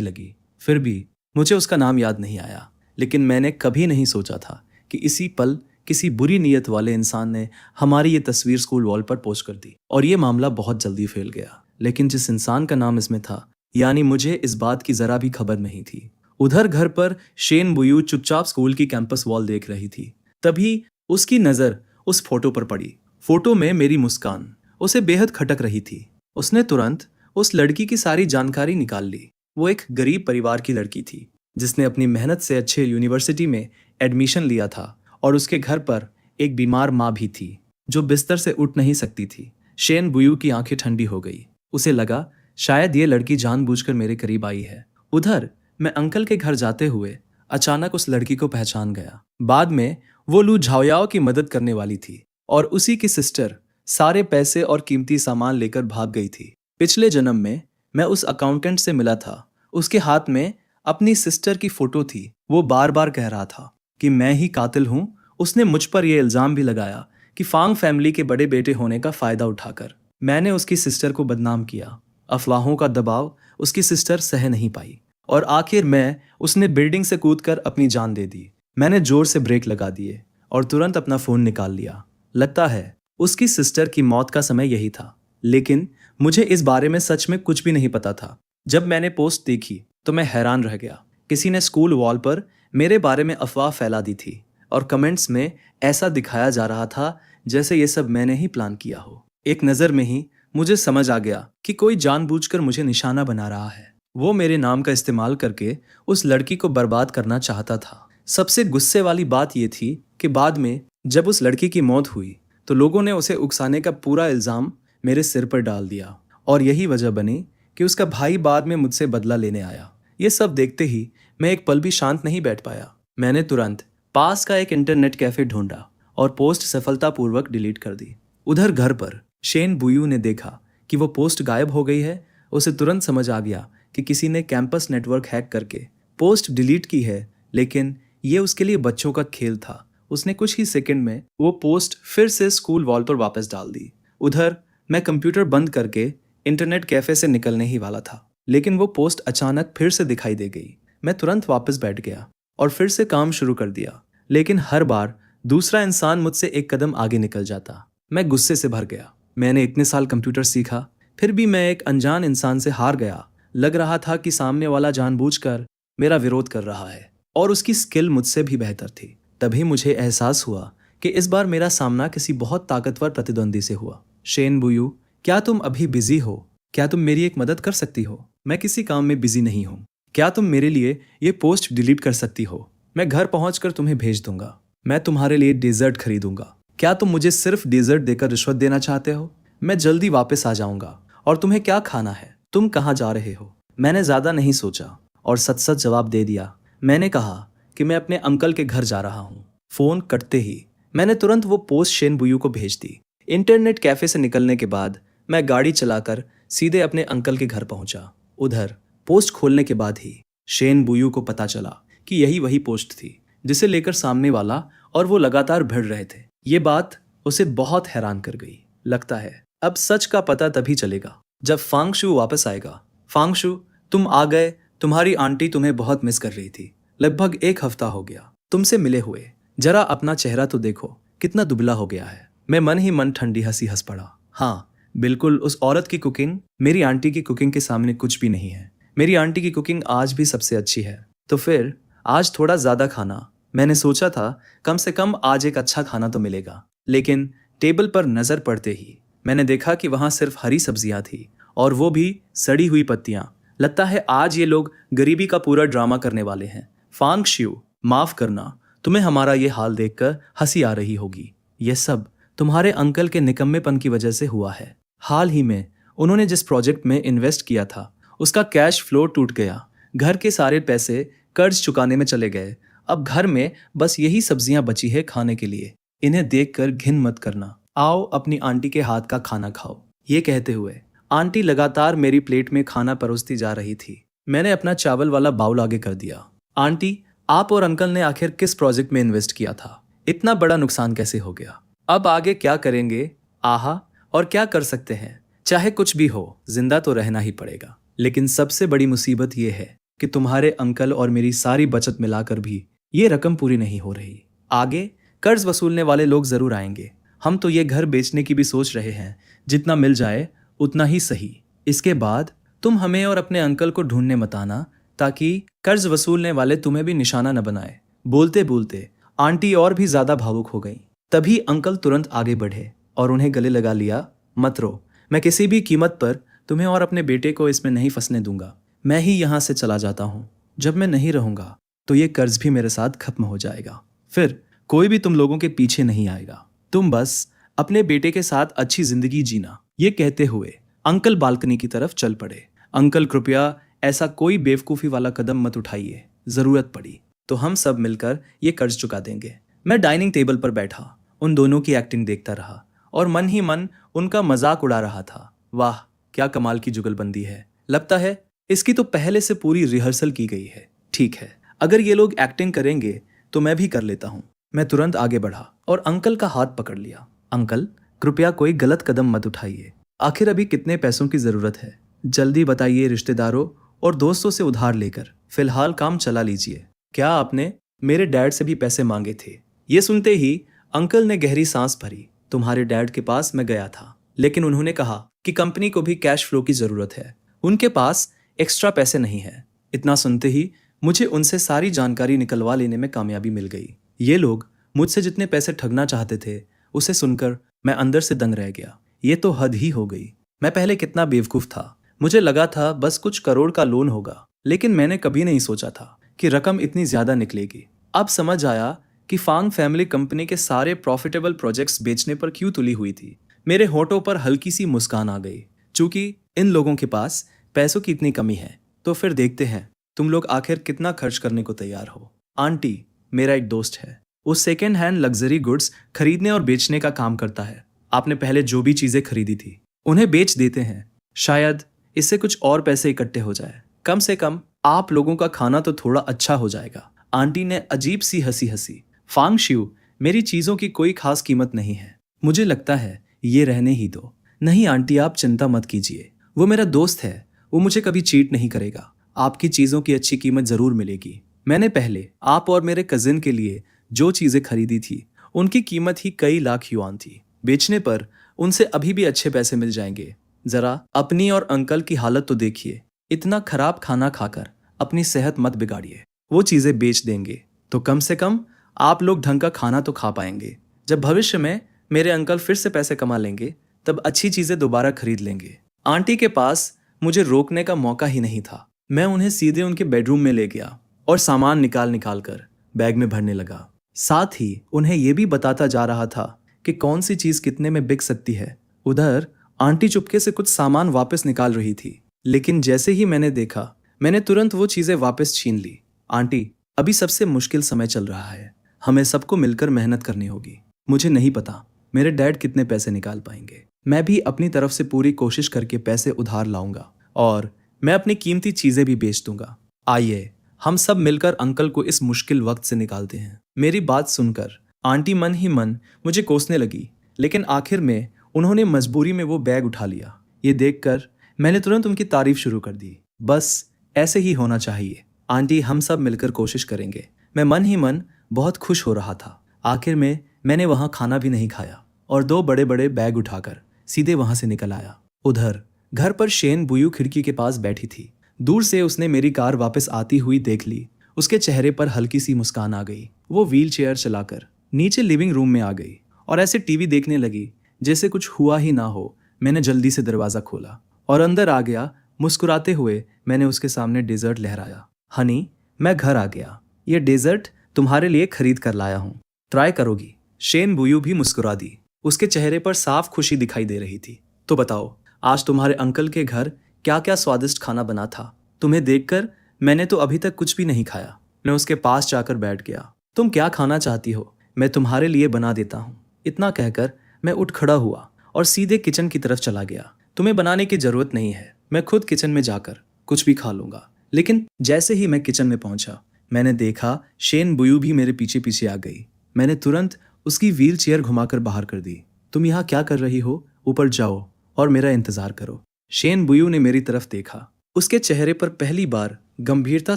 लगी। फिर भी मुझे उसका नाम याद नहीं आया, लेकिन मैंने कभी नहीं सोचा था कि इसी पल किसी बुरी नीयत वाले इंसान ने हमारी ये तस्वीर स्कूल वॉल पर पोस्ट कर दी और ये मामला बहुत जल्दी फैल गया। लेकिन जिस इंसान का नाम इसमें था, यानी मुझे इस बात की जरा भी खबर नहीं थी। उधर घर पर शेन बुयू चुपचाप स्कूल की कैंपस वॉल देख रही थी। तभी उसकी नजर उस फोटो पर पड़ी। फोटो में मेरी मुस्कान उसे बेहद खटक रही थी। उसने तुरंत उस लड़की की सारी जानकारी निकाल ली। वो एक गरीब परिवार की लड़की थी जिसने अपनी मेहनत से अच्छे यूनिवर्सिटी में एडमिशन लिया था और उसके घर पर एक बीमार माँ भी थी जो बिस्तर से उठ नहीं सकती थी। शेन बुयू की आंखें ठंडी हो गई। उसे लगा शायद ये लड़की जानबूझकर मेरे करीब आई है। उधर मैं अंकल के घर जाते हुए अचानक उस लड़की को पहचान गया। बाद में वो लू झाओयाओ की मदद करने वाली थी और उसी की सिस्टर सारे पैसे और कीमती सामान लेकर भाग गई थी। पिछले जन्म में मैं उस अकाउंटेंट से मिला था। उसके हाथ में अपनी सिस्टर की फोटो थी। वो बार बार कह रहा था कि मैं ही कातिल हूं। उसने मुझ पर यह इल्जाम भी लगाया कि फांग फैमिली के बड़े बेटे होने का फायदा उठाकर मैंने उसकी सिस्टर को बदनाम किया। अफवाहों का दबाव उसकी सिस्टर सह नहीं पाई और आखिर में उसने बिल्डिंग से कूदकर अपनी जान दे दी। मैंने जोर से ब्रेक लगा दिए और तुरंत अपना फोन निकाल लिया। लगता है उसकी सिस्टर की मौत का समय यही था, लेकिन मुझे इस बारे में सच में कुछ भी नहीं पता था। जब मैंने पोस्ट देखी तो मैं हैरान रह गया। किसी ने स्कूल वॉल पर मेरे बारे में अफवाह फैला दी थी और कमेंट्स में ऐसा दिखाया जा रहा था जैसे ये सब मैंने ही प्लान किया हो। एक नज़र में ही मुझे समझ आ गया कि कोई जानबूझकर मुझे निशाना बना रहा है। वो मेरे नाम का इस्तेमाल करके उस लड़की को बर्बाद करना चाहता था। सबसे गुस्से वाली बात यह थी कि बाद में जब उस लड़की की मौत हुई तो लोगों ने उसे उकसाने का पूरा इल्ज़ाम मेरे सिर पर डाल दिया और यही वजह बनी कि उसका भाई बाद में मुझसे बदला लेने आया। ये सब देखते ही मैं एक पल भी शांत नहीं बैठ पाया। मैंने तुरंत पास का एक इंटरनेट कैफे ढूंढा और पोस्ट सफलतापूर्वक डिलीट कर दी। उधर घर पर शेन बुयू ने देखा कि वो पोस्ट गायब हो गई है। उसे तुरंत समझ आ गया कि किसी ने कैंपस नेटवर्क हैक करके पोस्ट डिलीट की है, लेकिन ये उसके लिए बच्चों का खेल था। उसने कुछ ही सेकंड में वो पोस्ट फिर से स्कूल वॉल पर वापस डाल दी। उधर मैं कंप्यूटर बंद करके इंटरनेट कैफे से निकलने ही वाला था, लेकिन वो पोस्ट अचानक फिर से दिखाई दे गई। मैं तुरंत वापस बैठ गया और फिर से काम शुरू कर दिया, लेकिन हर बार दूसरा इंसान मुझसे एक कदम आगे निकल जाता। मैं गुस्से से भर गया। मैंने इतने साल कंप्यूटर सीखा, फिर भी मैं एक अनजान इंसान से हार गया। लग रहा था कि सामने वाला जानबूझकर मेरा विरोध कर रहा है और उसकी स्किल मुझसे भी बेहतर थी। तभी मुझे एहसास हुआ कि इस बार मेरा सामना किसी बहुत ताकतवर प्रतिद्वंदी से हुआ। शेन बुयू, क्या तुम अभी बिजी हो? क्या तुम मेरी एक मदद कर सकती हो? मैं किसी काम में बिजी नहीं हूँ। क्या तुम मेरे लिए ये पोस्ट डिलीट कर सकती हो? मैं घर पहुंचकर तुम्हें भेज दूंगा। मैं तुम्हारे लिए डेजर्ट खरीदूंगा। क्या तुम मुझे सिर्फ डेजर्ट देकर रिश्वत देना चाहते हो? मैं जल्दी वापस आ जाऊंगा। और तुम्हें क्या खाना है? तुम कहाँ जा रहे हो? मैंने ज्यादा नहीं सोचा और सच सच जवाब दे दिया। मैंने कहा कि मैं अपने अंकल के घर जा रहा हूँ। फोन कटते ही मैंने तुरंत वो पोस्ट शेन बुयू को भेज दी। इंटरनेट कैफे से निकलने के बाद मैं गाड़ी चलाकर सीधे अपने अंकल के घर पहुंचा। उधर पोस्ट खोलने के बाद ही शेन बुयू को पता चला कि यही वही पोस्ट थी जिसे लेकर सामने वाला और वो लगातार भिड़ रहे थे। ये बात उसे बहुत हैरान कर गई। लगता है अब सच का पता तभी चलेगा जब फांगशु वापस आएगा। फांगशु, तुम आ गए। तुम्हारी आंटी तुम्हें बहुत मिस कर रही थी। लगभग एक हफ्ता हो गया तुमसे मिले हुए। जरा अपना चेहरा तो देखो, कितना दुबला हो गया है। मैं मन ही मन ठंडी हंसी हंस पड़ा। हाँ बिल्कुल, उस औरत की कुकिंग मेरी आंटी की कुकिंग के सामने कुछ भी नहीं है। मेरी आंटी की कुकिंग आज भी सबसे अच्छी है। तो फिर आज थोड़ा ज्यादा खाना। मैंने सोचा था कम से कम आज एक अच्छा खाना तो मिलेगा, लेकिन टेबल पर नजर पड़ते ही मैंने देखा कि वहां सिर्फ हरी सब्जियां थी और वो भी सड़ी हुई पत्तियां। लगता है आज ये लोग गरीबी का पूरा ड्रामा करने वाले हैं। फांगशियो, माफ करना, तुम्हें हमारा ये हाल देखकर हंसी आ रही होगी। ये सब तुम्हारे अंकल के निकम्मेपन की वजह से हुआ है। हाल ही में उन्होंने जिस प्रोजेक्ट में इन्वेस्ट किया था उसका कैश फ्लो टूट गया। घर के सारे पैसे कर्ज चुकाने में चले गए। अब घर में बस यही सब्जियां बची है खाने के लिए। इन्हें देखकर घिन मत करना। आओ अपनी आंटी के हाथ का खाना खाओ। ये कहते हुए आंटी लगातार मेरी प्लेट में खाना परोसती जा रही थी। मैंने अपना चावल वाला बाउल आगे कर दिया। आंटी, आप और अंकल ने आखिर किस प्रोजेक्ट में इन्वेस्ट किया था? इतना बड़ा नुकसान कैसे हो गया? अब आगे क्या करेंगे? आहा, और क्या कर सकते हैं? चाहे कुछ भी हो, जिंदा तो रहना ही पड़ेगा। लेकिन सबसे बड़ी मुसीबत यह है कि तुम्हारे अंकल और मेरी सारी बचत मिलाकर भी ये रकम पूरी नहीं हो रही। आगे कर्ज वसूलने वाले लोग जरूर आएंगे। हम तो ये घर बेचने की भी सोच रहे हैं। जितना मिल जाए उतना ही सही। इसके बाद तुम हमें और अपने अंकल को ढूंढने मत आना, ताकि कर्ज वसूलने वाले तुम्हें भी निशाना न बनाए। बोलते बोलते आंटी और भी ज्यादा भावुक हो गई। तभी अंकल तुरंत आगे बढ़े और उन्हें गले लगा लिया। मत रो, मैं किसी भी कीमत पर तुम्हें और अपने बेटे को इसमें नहीं फंसने दूंगा। मैं ही यहाँ से चला जाता हूँ। जब मैं नहीं रहूंगा तो ये कर्ज भी मेरे साथ खत्म हो जाएगा। फिर कोई भी तुम लोगों के पीछे नहीं आएगा। तुम बस अपने बेटे के साथ अच्छी जिंदगी जीना। ये कहते हुए अंकल बालकनी की तरफ चल पड़े। अंकल, कृपया ऐसा कोई बेवकूफ़ी वाला कदम मत उठाइए। ज़रूरत पड़ी तो हम सब मिलकर ये कर्ज चुका देंगे। मैं डाइनिंग टेबल पर बैठा उन दोनों की एक्टिंग देखता रहा और मन ही मन उनका मजाक उड़ा रहा था। वाह, क्या कमाल की जुगलबंदी है। लगता है इसकी तो पहले से पूरी रिहर्सल की गई है। ठीक है, अगर ये लोग एक्टिंग करेंगे तो मैं भी कर लेता हूँ। मैं तुरंत आगे बढ़ा और अंकल का हाथ पकड़ लिया। अंकल, कृपया कोई गलत कदम मत उठाइए। आखिर अभी कितने पैसों की ज़रूरत है? जल्दी बताइए। रिश्तेदारों और दोस्तों से उधार लेकर फिलहाल काम चला लीजिए। क्या आपने मेरे डैड से भी पैसे मांगे थे? ये सुनते ही अंकल ने गहरी सांस भरी। तुम्हारे डैड के पास मैं गया था, लेकिन उन्होंने कहा कि कंपनी को भी कैश फ्लो की ज़रूरत है। उनके पास एक्स्ट्रा पैसे नहीं है। इतना सुनते ही मुझे उनसे सारी जानकारी निकलवा लेने में कामयाबी मिल गई। ये लोग मुझसे जितने पैसे ठगना चाहते थे, उसे सुनकर मैं अंदर से दंग रह गया। ये तो हद ही हो गई। मैं पहले कितना बेवकूफ़ था। मुझे लगा था बस कुछ करोड़ का लोन होगा, लेकिन मैंने कभी नहीं सोचा था कि रकम इतनी ज़्यादा निकलेगी। अब समझ आया कि फांग फैमिली कंपनी के सारे प्रॉफिटेबल प्रोजेक्ट्स बेचने पर क्यों तुली हुई थी। मेरे होठों पर हल्की सी मुस्कान आ गई। चूंकि इन लोगों के पास पैसों की इतनी कमी है, तो फिर देखते हैं तुम लोग आखिर कितना खर्च करने को तैयार हो। आंटी, मेरा एक दोस्त है। वो सेकेंड हैंड लग्जरी गुड्स खरीदने और बेचने का काम करता है। आपने पहले जो भी चीज़ें खरीदी थी उन्हें बेच देते हैं। शायद इससे कुछ और पैसे इकट्ठे हो जाए। कम से कम आप लोगों का खाना तो थोड़ा अच्छा हो जाएगा। आंटी ने अजीब सी हंसी हंसी। फांग शिव, मेरी चीज़ों की कोई खास कीमत नहीं है। मुझे लगता है ये रहने ही दो। नहीं आंटी, आप चिंता मत कीजिए। वो मेरा दोस्त है, वो मुझे कभी चीट नहीं करेगा। आपकी चीज़ों की अच्छी कीमत ज़रूर मिलेगी। मैंने पहले आप और मेरे कजिन के लिए जो चीज़ें खरीदी थी, उनकी कीमत ही कई लाख युआन थी। बेचने पर उनसे अभी भी अच्छे पैसे मिल जाएंगे। ज़रा अपनी और अंकल की हालत तो देखिए। इतना खराब खाना खाकर अपनी सेहत मत बिगाड़िए। वो चीज़ें बेच देंगे तो कम से कम आप लोग ढंग का खाना तो खा पाएंगे। जब भविष्य में मेरे अंकल फिर से पैसे कमा लेंगे, तब अच्छी चीज़ें दोबारा खरीद लेंगे। आंटी के पास मुझे रोकने का मौका ही नहीं था। मैं उन्हें सीधे उनके बेडरूम में ले गया और सामान निकाल निकाल कर बैग में भरने लगा। साथ ही उन्हें यह भी बताता जा रहा था कि कौन सी चीज़ कितने में बिक सकती है। उधर आंटी चुपके से कुछ सामान वापस निकाल रही थी, लेकिन जैसे ही मैंने देखा, मैंने तुरंत वो चीज़ें वापस छीन ली। आंटी, अभी सबसे मुश्किल समय चल रहा है। हमें सबको मिलकर मेहनत करनी होगी। मुझे नहीं पता मेरे डैड कितने पैसे निकाल पाएंगे। मैं भी अपनी तरफ से पूरी कोशिश करके पैसे उधार लाऊंगा और मैं अपनी कीमती चीज़ें भी बेच दूंगा। आइए हम सब मिलकर अंकल को इस मुश्किल वक्त से निकालते हैं। मेरी बात सुनकर आंटी मन ही मन मुझे कोसने लगी, लेकिन आखिर में उन्होंने मजबूरी में वो बैग उठा लिया। ये देखकर मैंने तुरंत उनकी तारीफ शुरू कर दी। बस ऐसे ही होना चाहिए आंटी, हम सब मिलकर कोशिश करेंगे। मैं मन ही मन बहुत खुश हो रहा था। आखिर में मैंने वहाँ खाना भी नहीं खाया और 2 बड़े बड़े बैग उठाकर सीधे वहाँ से निकल आया। उधर घर पर शेन बुयू खिड़की के पास बैठी थी। दूर से उसने मेरी कार वापस आती हुई देख ली। उसके चेहरे पर हल्की सी मुस्कान आ गई। वो व्हील चेयर चलाकर नीचे लिविंग रूम में आ गई और ऐसे टीवी देखने लगी जैसे कुछ हुआ ही ना हो। मैंने जल्दी से दरवाज़ा खोला और अंदर आ गया। मुस्कुराते हुए मैंने उसके सामने डेजर्ट लहराया। हनी, मैं घर आ गया। ये डेजर्ट तुम्हारे लिए खरीद कर लाया हूँ, ट्राई करोगी? शेन बुयू भी मुस्कुरा दी। उसके चेहरे पर साफ खुशी दिखाई दे रही थी। तो बताओ, आज तुम्हारे अंकल के घर क्या क्या स्वादिष्ट खाना बना था? तुम्हें देखकर मैंने तो अभी तक कुछ भी नहीं खाया। मैं उसके पास जाकर बैठ गया। तुम क्या खाना चाहती हो? मैं तुम्हारे लिए बना देता हूँ। इतना कहकर मैं उठ खड़ा हुआ और सीधे किचन की तरफ चला गया। तुम्हें बनाने की जरूरत नहीं है, मैं खुद किचन में जाकर कुछ भी खा लूंगा। लेकिन जैसे ही मैं किचन में पहुंचा, मैंने देखा शेन बुयू भी मेरे पीछे पीछे आ गई। मैंने तुरंत उसकी व्हील चेयर घुमाकर बाहर कर दी। तुम यहाँ क्या कर रही हो? ऊपर जाओ और मेरा इंतजार करो। शेन बुयू ने मेरी तरफ देखा। उसके चेहरे पर पहली बार गंभीरता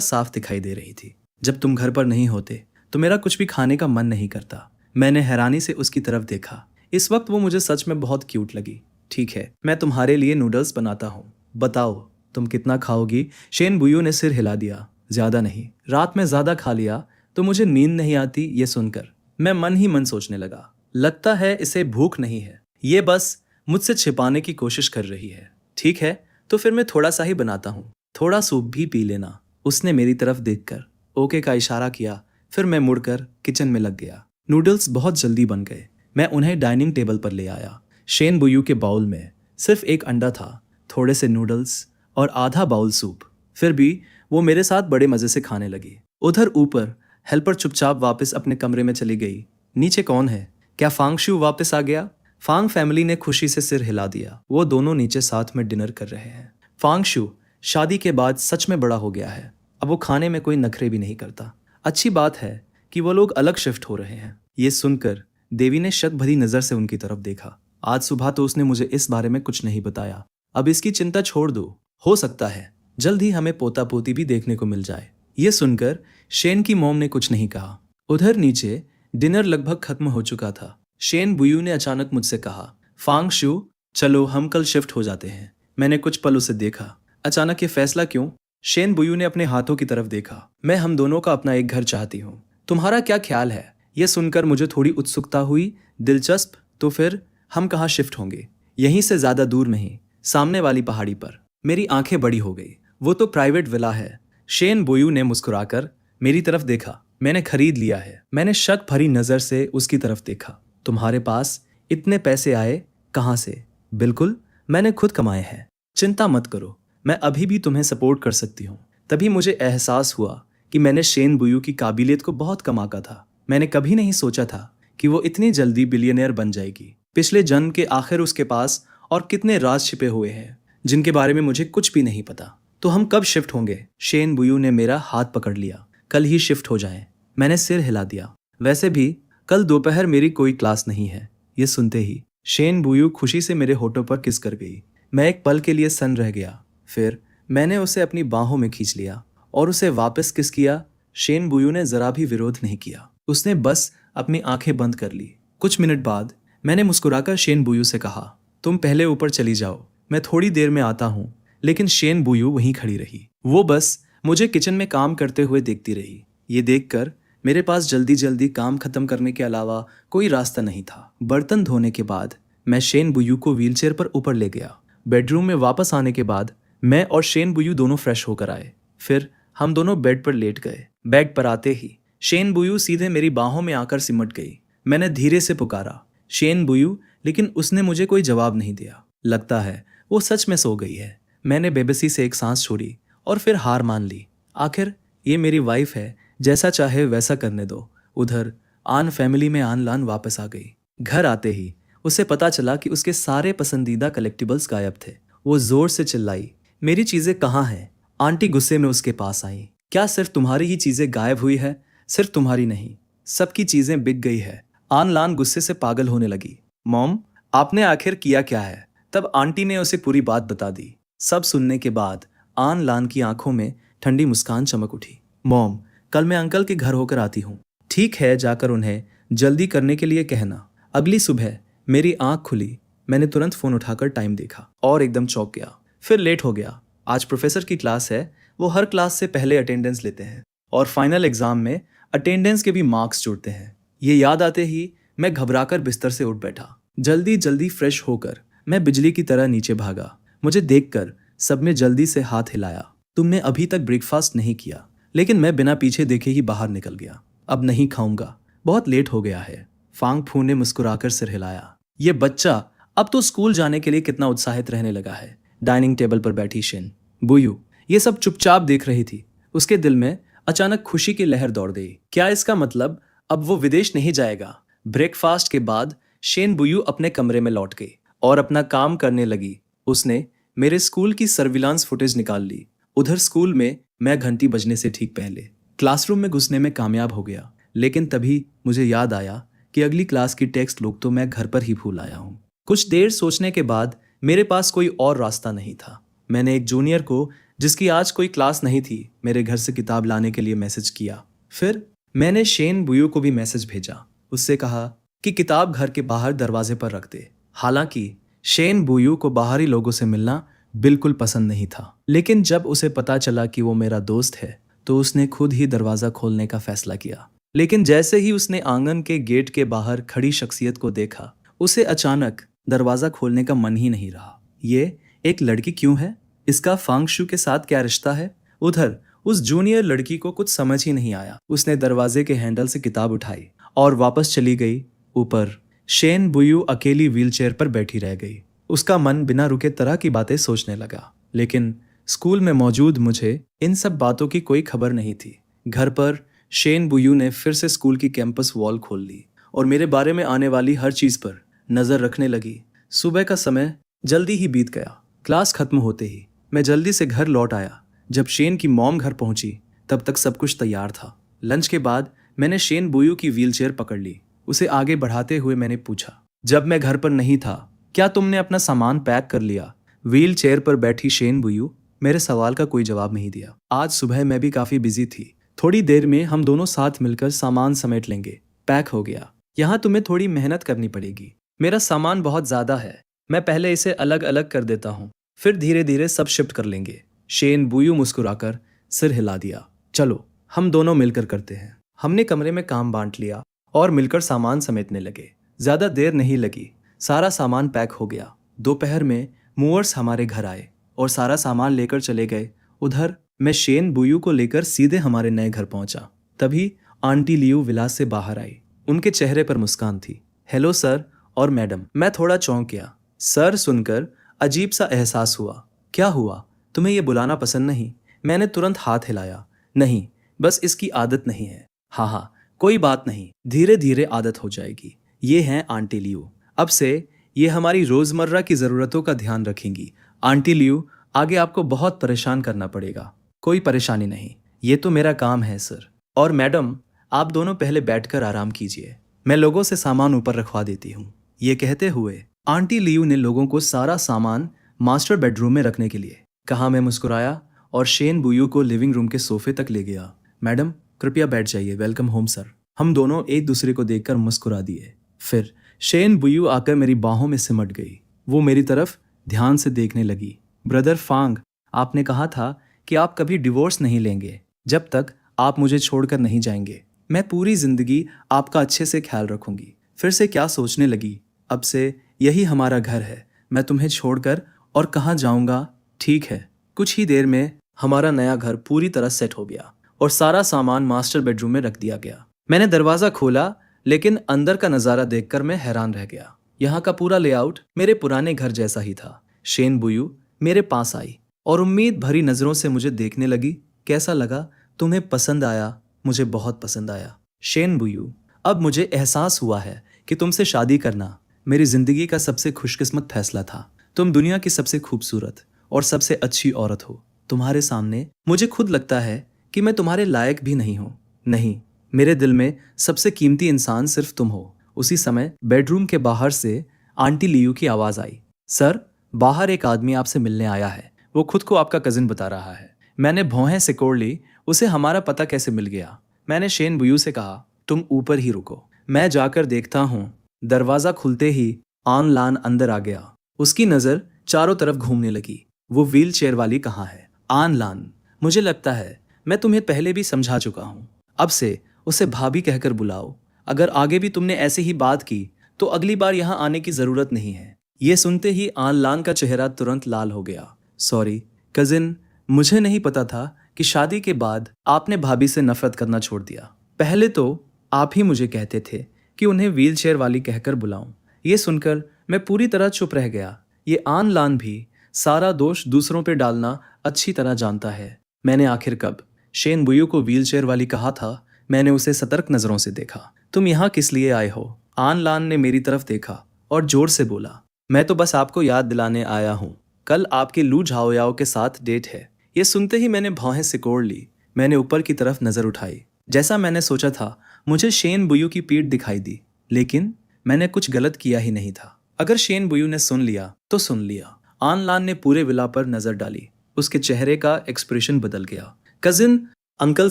साफ दिखाई दे रही थी। जब तुम घर पर नहीं होते तो मेरा कुछ भी खाने का मन नहीं करता। मैंने हैरानी से उसकी तरफ देखा। इस वक्त वो मुझे सच में बहुत क्यूट लगी। ठीक है, मैं तुम्हारे लिए नूडल्स बनाता हूँ, बताओ तुम कितना खाओगी? शेन बुयू ने सिर हिला दिया। ज्यादा नहीं, रात में ज्यादा खा लिया तो मुझे नींद नहीं आती। ये सुनकर मैं मन ही मन सोचने लगा, लगता है इसे भूख नहीं है, ये बस मुझसे छिपाने की कोशिश कर रही है। ठीक है, तो फिर मैं थोड़ा सा ही बनाता हूँ, थोड़ा सूप भी पी लेना। उसने मेरी तरफ देखकर ओके का इशारा किया। फिर मैं मुड़कर किचन में लग गया। नूडल्स बहुत जल्दी बन गए। मैं उन्हें डाइनिंग टेबल पर ले आया। शेन बुयू के बाउल में सिर्फ एक अंडा था, थोड़े से नूडल्स और आधा बाउल सूप। फिर भी वो मेरे साथ बड़े मजे से खाने लगी। उधर ऊपर हेल्पर चुपचाप वापस अपने कमरे में चली गई। नीचे कौन है? क्या फांगशु वापस आ गया? फांग फैमिली ने खुशी से सिर हिला दिया। वो दोनों नीचे साथ में डिनर कर रहे हैं। फांगशु शादी के बाद सच में बड़ा हो गया है। अब वो खाने में कोई नखरे भी नहीं करता। अच्छी बात है कि वो लोग अलग शिफ्ट हो रहे हैं। ये सुनकर देवी ने शक भरी नजर से उनकी तरफ देखा। आज सुबह तो उसने मुझे इस बारे में कुछ नहीं बताया। अब इसकी चिंता छोड़ दो, हो सकता है जल्द ही हमें पोता पोती भी देखने को मिल जाए। ये सुनकर शेन की मॉम ने कुछ नहीं कहा। उधर नीचे डिनर लगभग खत्म हो चुका था। शेन बुयू ने अचानक मुझसे कहा, फांगशु चलो हम कल शिफ्ट हो जाते हैं। मैंने कुछ पल उसे देखा। अचानक ये फैसला क्यों? शेन बुयू ने अपने हाथों की तरफ देखा। मैं हम दोनों का अपना एक घर चाहती हूँ, तुम्हारा क्या ख्याल है? यह सुनकर मुझे थोड़ी उत्सुकता हुई। दिलचस्प, तो फिर हम कहाँ शिफ्ट होंगे? यहीं से ज्यादा दूर नहीं, सामने वाली पहाड़ी पर। मेरी आंखें बड़ी हो गई। वो तो प्राइवेट विला है। शेन बुयू ने मुस्कुराकर मेरी तरफ देखा। मैंने खरीद लिया है। मैंने शक भरी नजर से उसकी तरफ देखा। तुम्हारे पास इतने पैसे आए कहाँ से? बिल्कुल, मैंने खुद कमाए हैं। चिंता मत करो, मैं अभी भी तुम्हें सपोर्ट कर सकती हूँ। तभी मुझे एहसास हुआ कि मैंने शेन बुयू की काबिलियत को बहुत कम आंका था। मैंने कभी नहीं सोचा था कि वो इतनी जल्दी बिलियनियर बन जाएगी। पिछले जन्म के आखिर उसके पास और कितने राज छिपे हुए हैं जिनके बारे में मुझे कुछ भी नहीं पता। तो हम कब शिफ्ट होंगे? शेन बुयू ने मेरा हाथ पकड़ लिया। कल ही शिफ्ट हो जाएं। मैंने सिर हिला दिया। वैसे भी कल दोपहर मेरी कोई क्लास नहीं है। ये सुनते ही शेन बुयू खुशी से मेरे होठों पर किस कर गई। मैं एक पल के लिए सन्न रह गया। फिर मैंने उसे अपनी बाहों में खींच लिया और उसे वापस किस किया। शेन बुयू ने जरा भी विरोध नहीं किया। उसने बस अपनी आंखें बंद कर ली। कुछ मिनट बाद मैंने मुस्कुराकर शेन बुयू से कहा, तुम पहले ऊपर चली जाओ, मैं थोड़ी देर में आता हूँ। लेकिन शेन बुयू वहीं खड़ी रही। वो बस मुझे किचन में काम करते हुए देखती रही। ये देखकर मेरे पास जल्दी जल्दी काम खत्म करने के अलावा कोई रास्ता नहीं था। बर्तन धोने के बाद मैं शेन बुयू को व्हीलचेयर पर ऊपर ले गया। बेडरूम में वापस आने के बाद मैं और शेन बुयू दोनों फ्रेश होकर आए। फिर हम दोनों बेड पर लेट गए। बेड पर आते ही शेन बुयू सीधे मेरी बाहों में आकर सिमट गई। मैंने धीरे से पुकारा, शेन बुयू, लेकिन उसने मुझे कोई जवाब नहीं दिया। लगता है वो सच में सो गई है। मैंने बेबसी से एक सांस छोड़ी और फिर हार मान ली। आखिर ये मेरी वाइफ है, जैसा चाहे वैसा करने दो। उधर आन फैमिली में आन लान वापस आ गई। घर आते ही उसे पता चला कि उसके सारे पसंदीदा कलेक्टिबल्स गायब थे। वो जोर से चिल्लाई, मेरी चीजें कहाँ हैं? आंटी गुस्से में उसके पास आई। क्या सिर्फ तुम्हारी ही चीजें गायब हुई है? सिर्फ तुम्हारी नहीं, सबकी चीजें बिक गई है। आन लान गुस्से से पागल होने लगी। मॉम, आपने आखिर किया क्या है? तब आंटी ने उसे पूरी बात बता दी। सब सुनने के बाद आन लान की आंखों में ठंडी मुस्कान चमक उठी। मॉम, कल मैं अंकल के घर होकर आती हूँ। ठीक है, जाकर उन्हें जल्दी करने के लिए कहना। अगली सुबह मेरी आंख खुली। मैंने तुरंत फोन उठाकर टाइम देखा और एकदम चौंक गया। फिर लेट हो गया। आज प्रोफेसर की क्लास है। वो हर क्लास से पहले अटेंडेंस लेते हैं और फाइनल एग्जाम में अटेंडेंस के भी मार्क्स जुड़ते हैं। ये याद आते ही मैं घबराकर बिस्तर से उठ बैठा। जल्दी जल्दी फ्रेश होकर मैं बिजली की तरह नीचे भागा। मुझे देखकर सब ने जल्दी से हाथ हिलाया। तुमने अभी तक ब्रेकफास्ट नहीं किया? लेकिन मैं बिना पीछे देखे ही बाहर निकल गया। अब नहीं खाऊंगा, बहुत लेट हो गया है। फांग फू ने मुस्कुराकर सिर हिलाया। ये बच्चा अब तो स्कूल जाने के लिए कितना उत्साहित रहने लगा है। डाइनिंग टेबल पर बैठी शेन बुयू ये सब चुपचाप देख रही थी। उसके दिल में अचानक खुशी की लहर दौड़ गई। क्या इसका मतलब अब वो विदेश नहीं जाएगा? ब्रेकफास्ट के बाद शेन बुयू अपने कमरे में लौट गई और अपना काम करने लगी। उसने मेरे स्कूल की सर्विलांस फुटेज निकाल ली। उधर स्कूल में मैं घंटी बजने से ठीक पहले क्लासरूम में घुसने में कामयाब हो गया, लेकिन तभी मुझे याद आया कि अगली क्लास की टेक्स्ट बुक तो मैं घर पर ही भूल आया हूँ। कुछ देर सोचने के बाद मेरे पास कोई और रास्ता नहीं था। मैंने एक जूनियर को, जिसकी आज कोई क्लास नहीं थी, मेरे घर से किताब लाने के लिए मैसेज किया। फिर मैंने शेन बुयू को भी मैसेज भेजा। उससे कहा कि किताब घर के बाहर दरवाजे पर रख दे। हालांकि शेन बुयू को बाहरी लोगों से मिलना बिल्कुल पसंद नहीं था, लेकिन जब उसे पता चला कि वो मेरा दोस्त है तो उसने खुद ही दरवाजा खोलने का फैसला किया। लेकिन जैसे ही उसने आंगन के गेट के बाहर खड़ी शख्सियत को देखा, उसे अचानक दरवाजा खोलने का मन ही नहीं रहा। ये एक लड़की क्यों है? इसका फांगशू के साथ क्या रिश्ता है? उधर उस जूनियर लड़की को कुछ समझ ही नहीं आया। उसने दरवाजे के हैंडल से किताब उठाई और वापस चली गई ऊपर। शेन बुयू अकेली व्हीलचेयर पर बैठी रह गई। उसका मन बिना रुके तरह की बातें सोचने लगा, लेकिन स्कूल में मौजूद मुझे इन सब बातों की कोई खबर नहीं थी। घर पर शेन बुयू ने फिर से स्कूल की कैंपस वॉल खोल ली और मेरे बारे में आने वाली हर चीज पर नजर रखने लगी। सुबह का समय जल्दी ही बीत गया। क्लास खत्म होते ही मैं जल्दी से घर लौट आया। जब शेन की मॉम घर पहुंची तब तक सब कुछ तैयार था। लंच के बाद मैंने शेन बुयू की व्हीलचेयर पकड़ ली। उसे आगे बढ़ाते हुए मैंने पूछा, जब मैं घर पर नहीं था क्या तुमने अपना सामान पैक कर लिया? व्हील चेयर पर बैठी शेन बुयू मेरे सवाल का कोई जवाब नहीं दिया। आज सुबह मैं भी काफी बिजी थी। थोड़ी देर में हम दोनों साथ मिलकर सामान समेट लेंगे। पैक हो गया। यहाँ तुम्हें थोड़ी मेहनत करनी पड़ेगी। मेरा सामान बहुत ज्यादा है। मैं पहले इसे अलग अलग कर देता हूँ, फिर धीरे धीरे सब शिफ्ट कर लेंगे। शेन बुयू मुस्कुराकर सिर हिला दिया। चलो हम दोनों मिलकर करते हैं। हमने कमरे में काम बांट लिया और मिलकर सामान समेटने लगे। ज्यादा देर नहीं लगी, सारा सामान पैक हो गया। दोपहर में मूवर्स हमारे घर आए और सारा सामान लेकर चले गए। उधर मैं शेन बुयू को लेकर सीधे हमारे नए घर पहुंचा। तभी आंटी लियू विलास से बाहर आई। उनके चेहरे पर मुस्कान थी। हेलो सर और मैडम। मैं थोड़ा चौंक गया। सर सुनकर अजीब सा एहसास हुआ। क्या हुआ? तुम्हें ये बुलाना पसंद नहीं? मैंने तुरंत हाथ हिलाया। नहीं, बस इसकी आदत नहीं है। हाँ हाँ, कोई बात नहीं, धीरे धीरे आदत हो जाएगी। ये हैं आंटी लियू। अब से ये हमारी रोजमर्रा की जरूरतों का ध्यान रखेंगी। आंटी लियू, आगे आपको बहुत परेशान करना पड़ेगा। कोई परेशानी नहीं, ये तो मेरा काम है सर। और मैडम, आप दोनों पहले बैठकर आराम कीजिए, मैं लोगों से सामान ऊपर रखवा देती हूँ। ये कहते हुए आंटी लियू ने लोगों को सारा सामान मास्टर बेडरूम में रखने के लिए कहा। मैं मुस्कुराया और शेन बुयू को लिविंग रूम के सोफे तक ले गया। मैडम कृपया बैठ जाइए, वेलकम होम सर। हम दोनों एक दूसरे को देखकर मुस्कुरा दिए। फिर शेन बुयू आकर मेरी बाहों में सिमट गई। वो मेरी तरफ ध्यान से देखने लगी। ब्रदर फांग, आपने कहा था कि आप कभी डिवोर्स नहीं लेंगे जब तक आप मुझे छोड़कर नहीं जाएंगे। मैं पूरी जिंदगी आपका अच्छे से ख्याल रखूंगी। फिर से क्या सोचने लगी, अब से यही हमारा घर है। मैं तुम्हें छोड़कर और कहाँ जाऊंगा? ठीक है। कुछ ही देर में हमारा नया घर पूरी तरह सेट हो गया और सारा सामान मास्टर बेडरूम में रख दिया गया। मैंने दरवाजा खोला, लेकिन अंदर का नज़ारा देखकर मैं हैरान रह गया। यहाँ का पूरा लेआउट मेरे पुराने घर जैसा ही था। शेन बुयू मेरे पास आई और उम्मीद भरी नज़रों से मुझे देखने लगी। कैसा लगा? तुम्हें पसंद आया? मुझे बहुत पसंद आया। शेन बुयू, अब मुझे एहसास हुआ है कि तुमसे शादी करना मेरी जिंदगी का सबसे खुशकिस्मत फैसला था। तुम दुनिया की सबसे खूबसूरत और सबसे अच्छी औरत हो। तुम्हारे सामने मुझे खुद लगता है कि मैं तुम्हारे लायक भी नहीं हूँ। नहीं, मेरे दिल में सबसे कीमती इंसान सिर्फ तुम हो। उसी समय बेडरूम के बाहर से आंटी लियू की आवाज आई। सर, बाहर एक आदमी आपसे मिलने आया है। वो खुद को आपका कजिन बता रहा है। मैंने भौहें सिकोड़ ली। उसे हमारा पता कैसे मिल गया? मैंने शेन बुयू से कहा, तुम ऊपर ही रुको, मैं जाकर देखता हूँ। दरवाजा खुलते ही आन लान अंदर आ गया। उसकी नजर चारों तरफ घूमने लगी। वो व्हील चेयर वाली कहाँ है? आन लान, मुझे लगता है मैं तुम्हें पहले भी समझा चुका हूँ। अब से उसे भाभी कहकर बुलाओ। अगर आगे भी तुमने ऐसे ही बात की तो अगली बार यहाँ आने की जरूरत नहीं है। ये सुनते ही आन लान का चेहरा तुरंत लाल हो गया। सॉरी कजिन, मुझे नहीं पता था कि शादी के बाद आपने भाभी से नफरत करना छोड़ दिया। पहले तो आप ही मुझे कहते थे कि उन्हें व्हील चेयर वाली कहकर बुलाऊं। ये सुनकर मैं पूरी तरह चुप रह गया। ये आन लान भी सारा दोष दूसरों पर डालना अच्छी तरह जानता है। मैंने आखिर कब शेन बुयू को व्हील चेयर वाली कहा था? मैंने उसे सतर्क नजरों से देखा। तुम यहाँ किस लिए आए हो? आन लान ने मेरी तरफ देखा और जोर से बोला, मैं तो बस आपको याद दिलाने आया हूँ, कल आपके लू झाओयाओ के साथ डेट है। ये सुनते ही मैंने भौहें सिकोड़ ली। मैंने ऊपर की तरफ नजर उठाई। जैसा मैंने सोचा था, मुझे शेन बुयू की पीठ दिखाई दी, लेकिन मैंने कुछ गलत किया ही नहीं था। अगर शेन बुयू ने सुन लिया तो सुन लिया। आन लान ने पूरे विला पर नजर डाली। उसके चेहरे का एक्सप्रेशन बदल गया। कजिन अंकल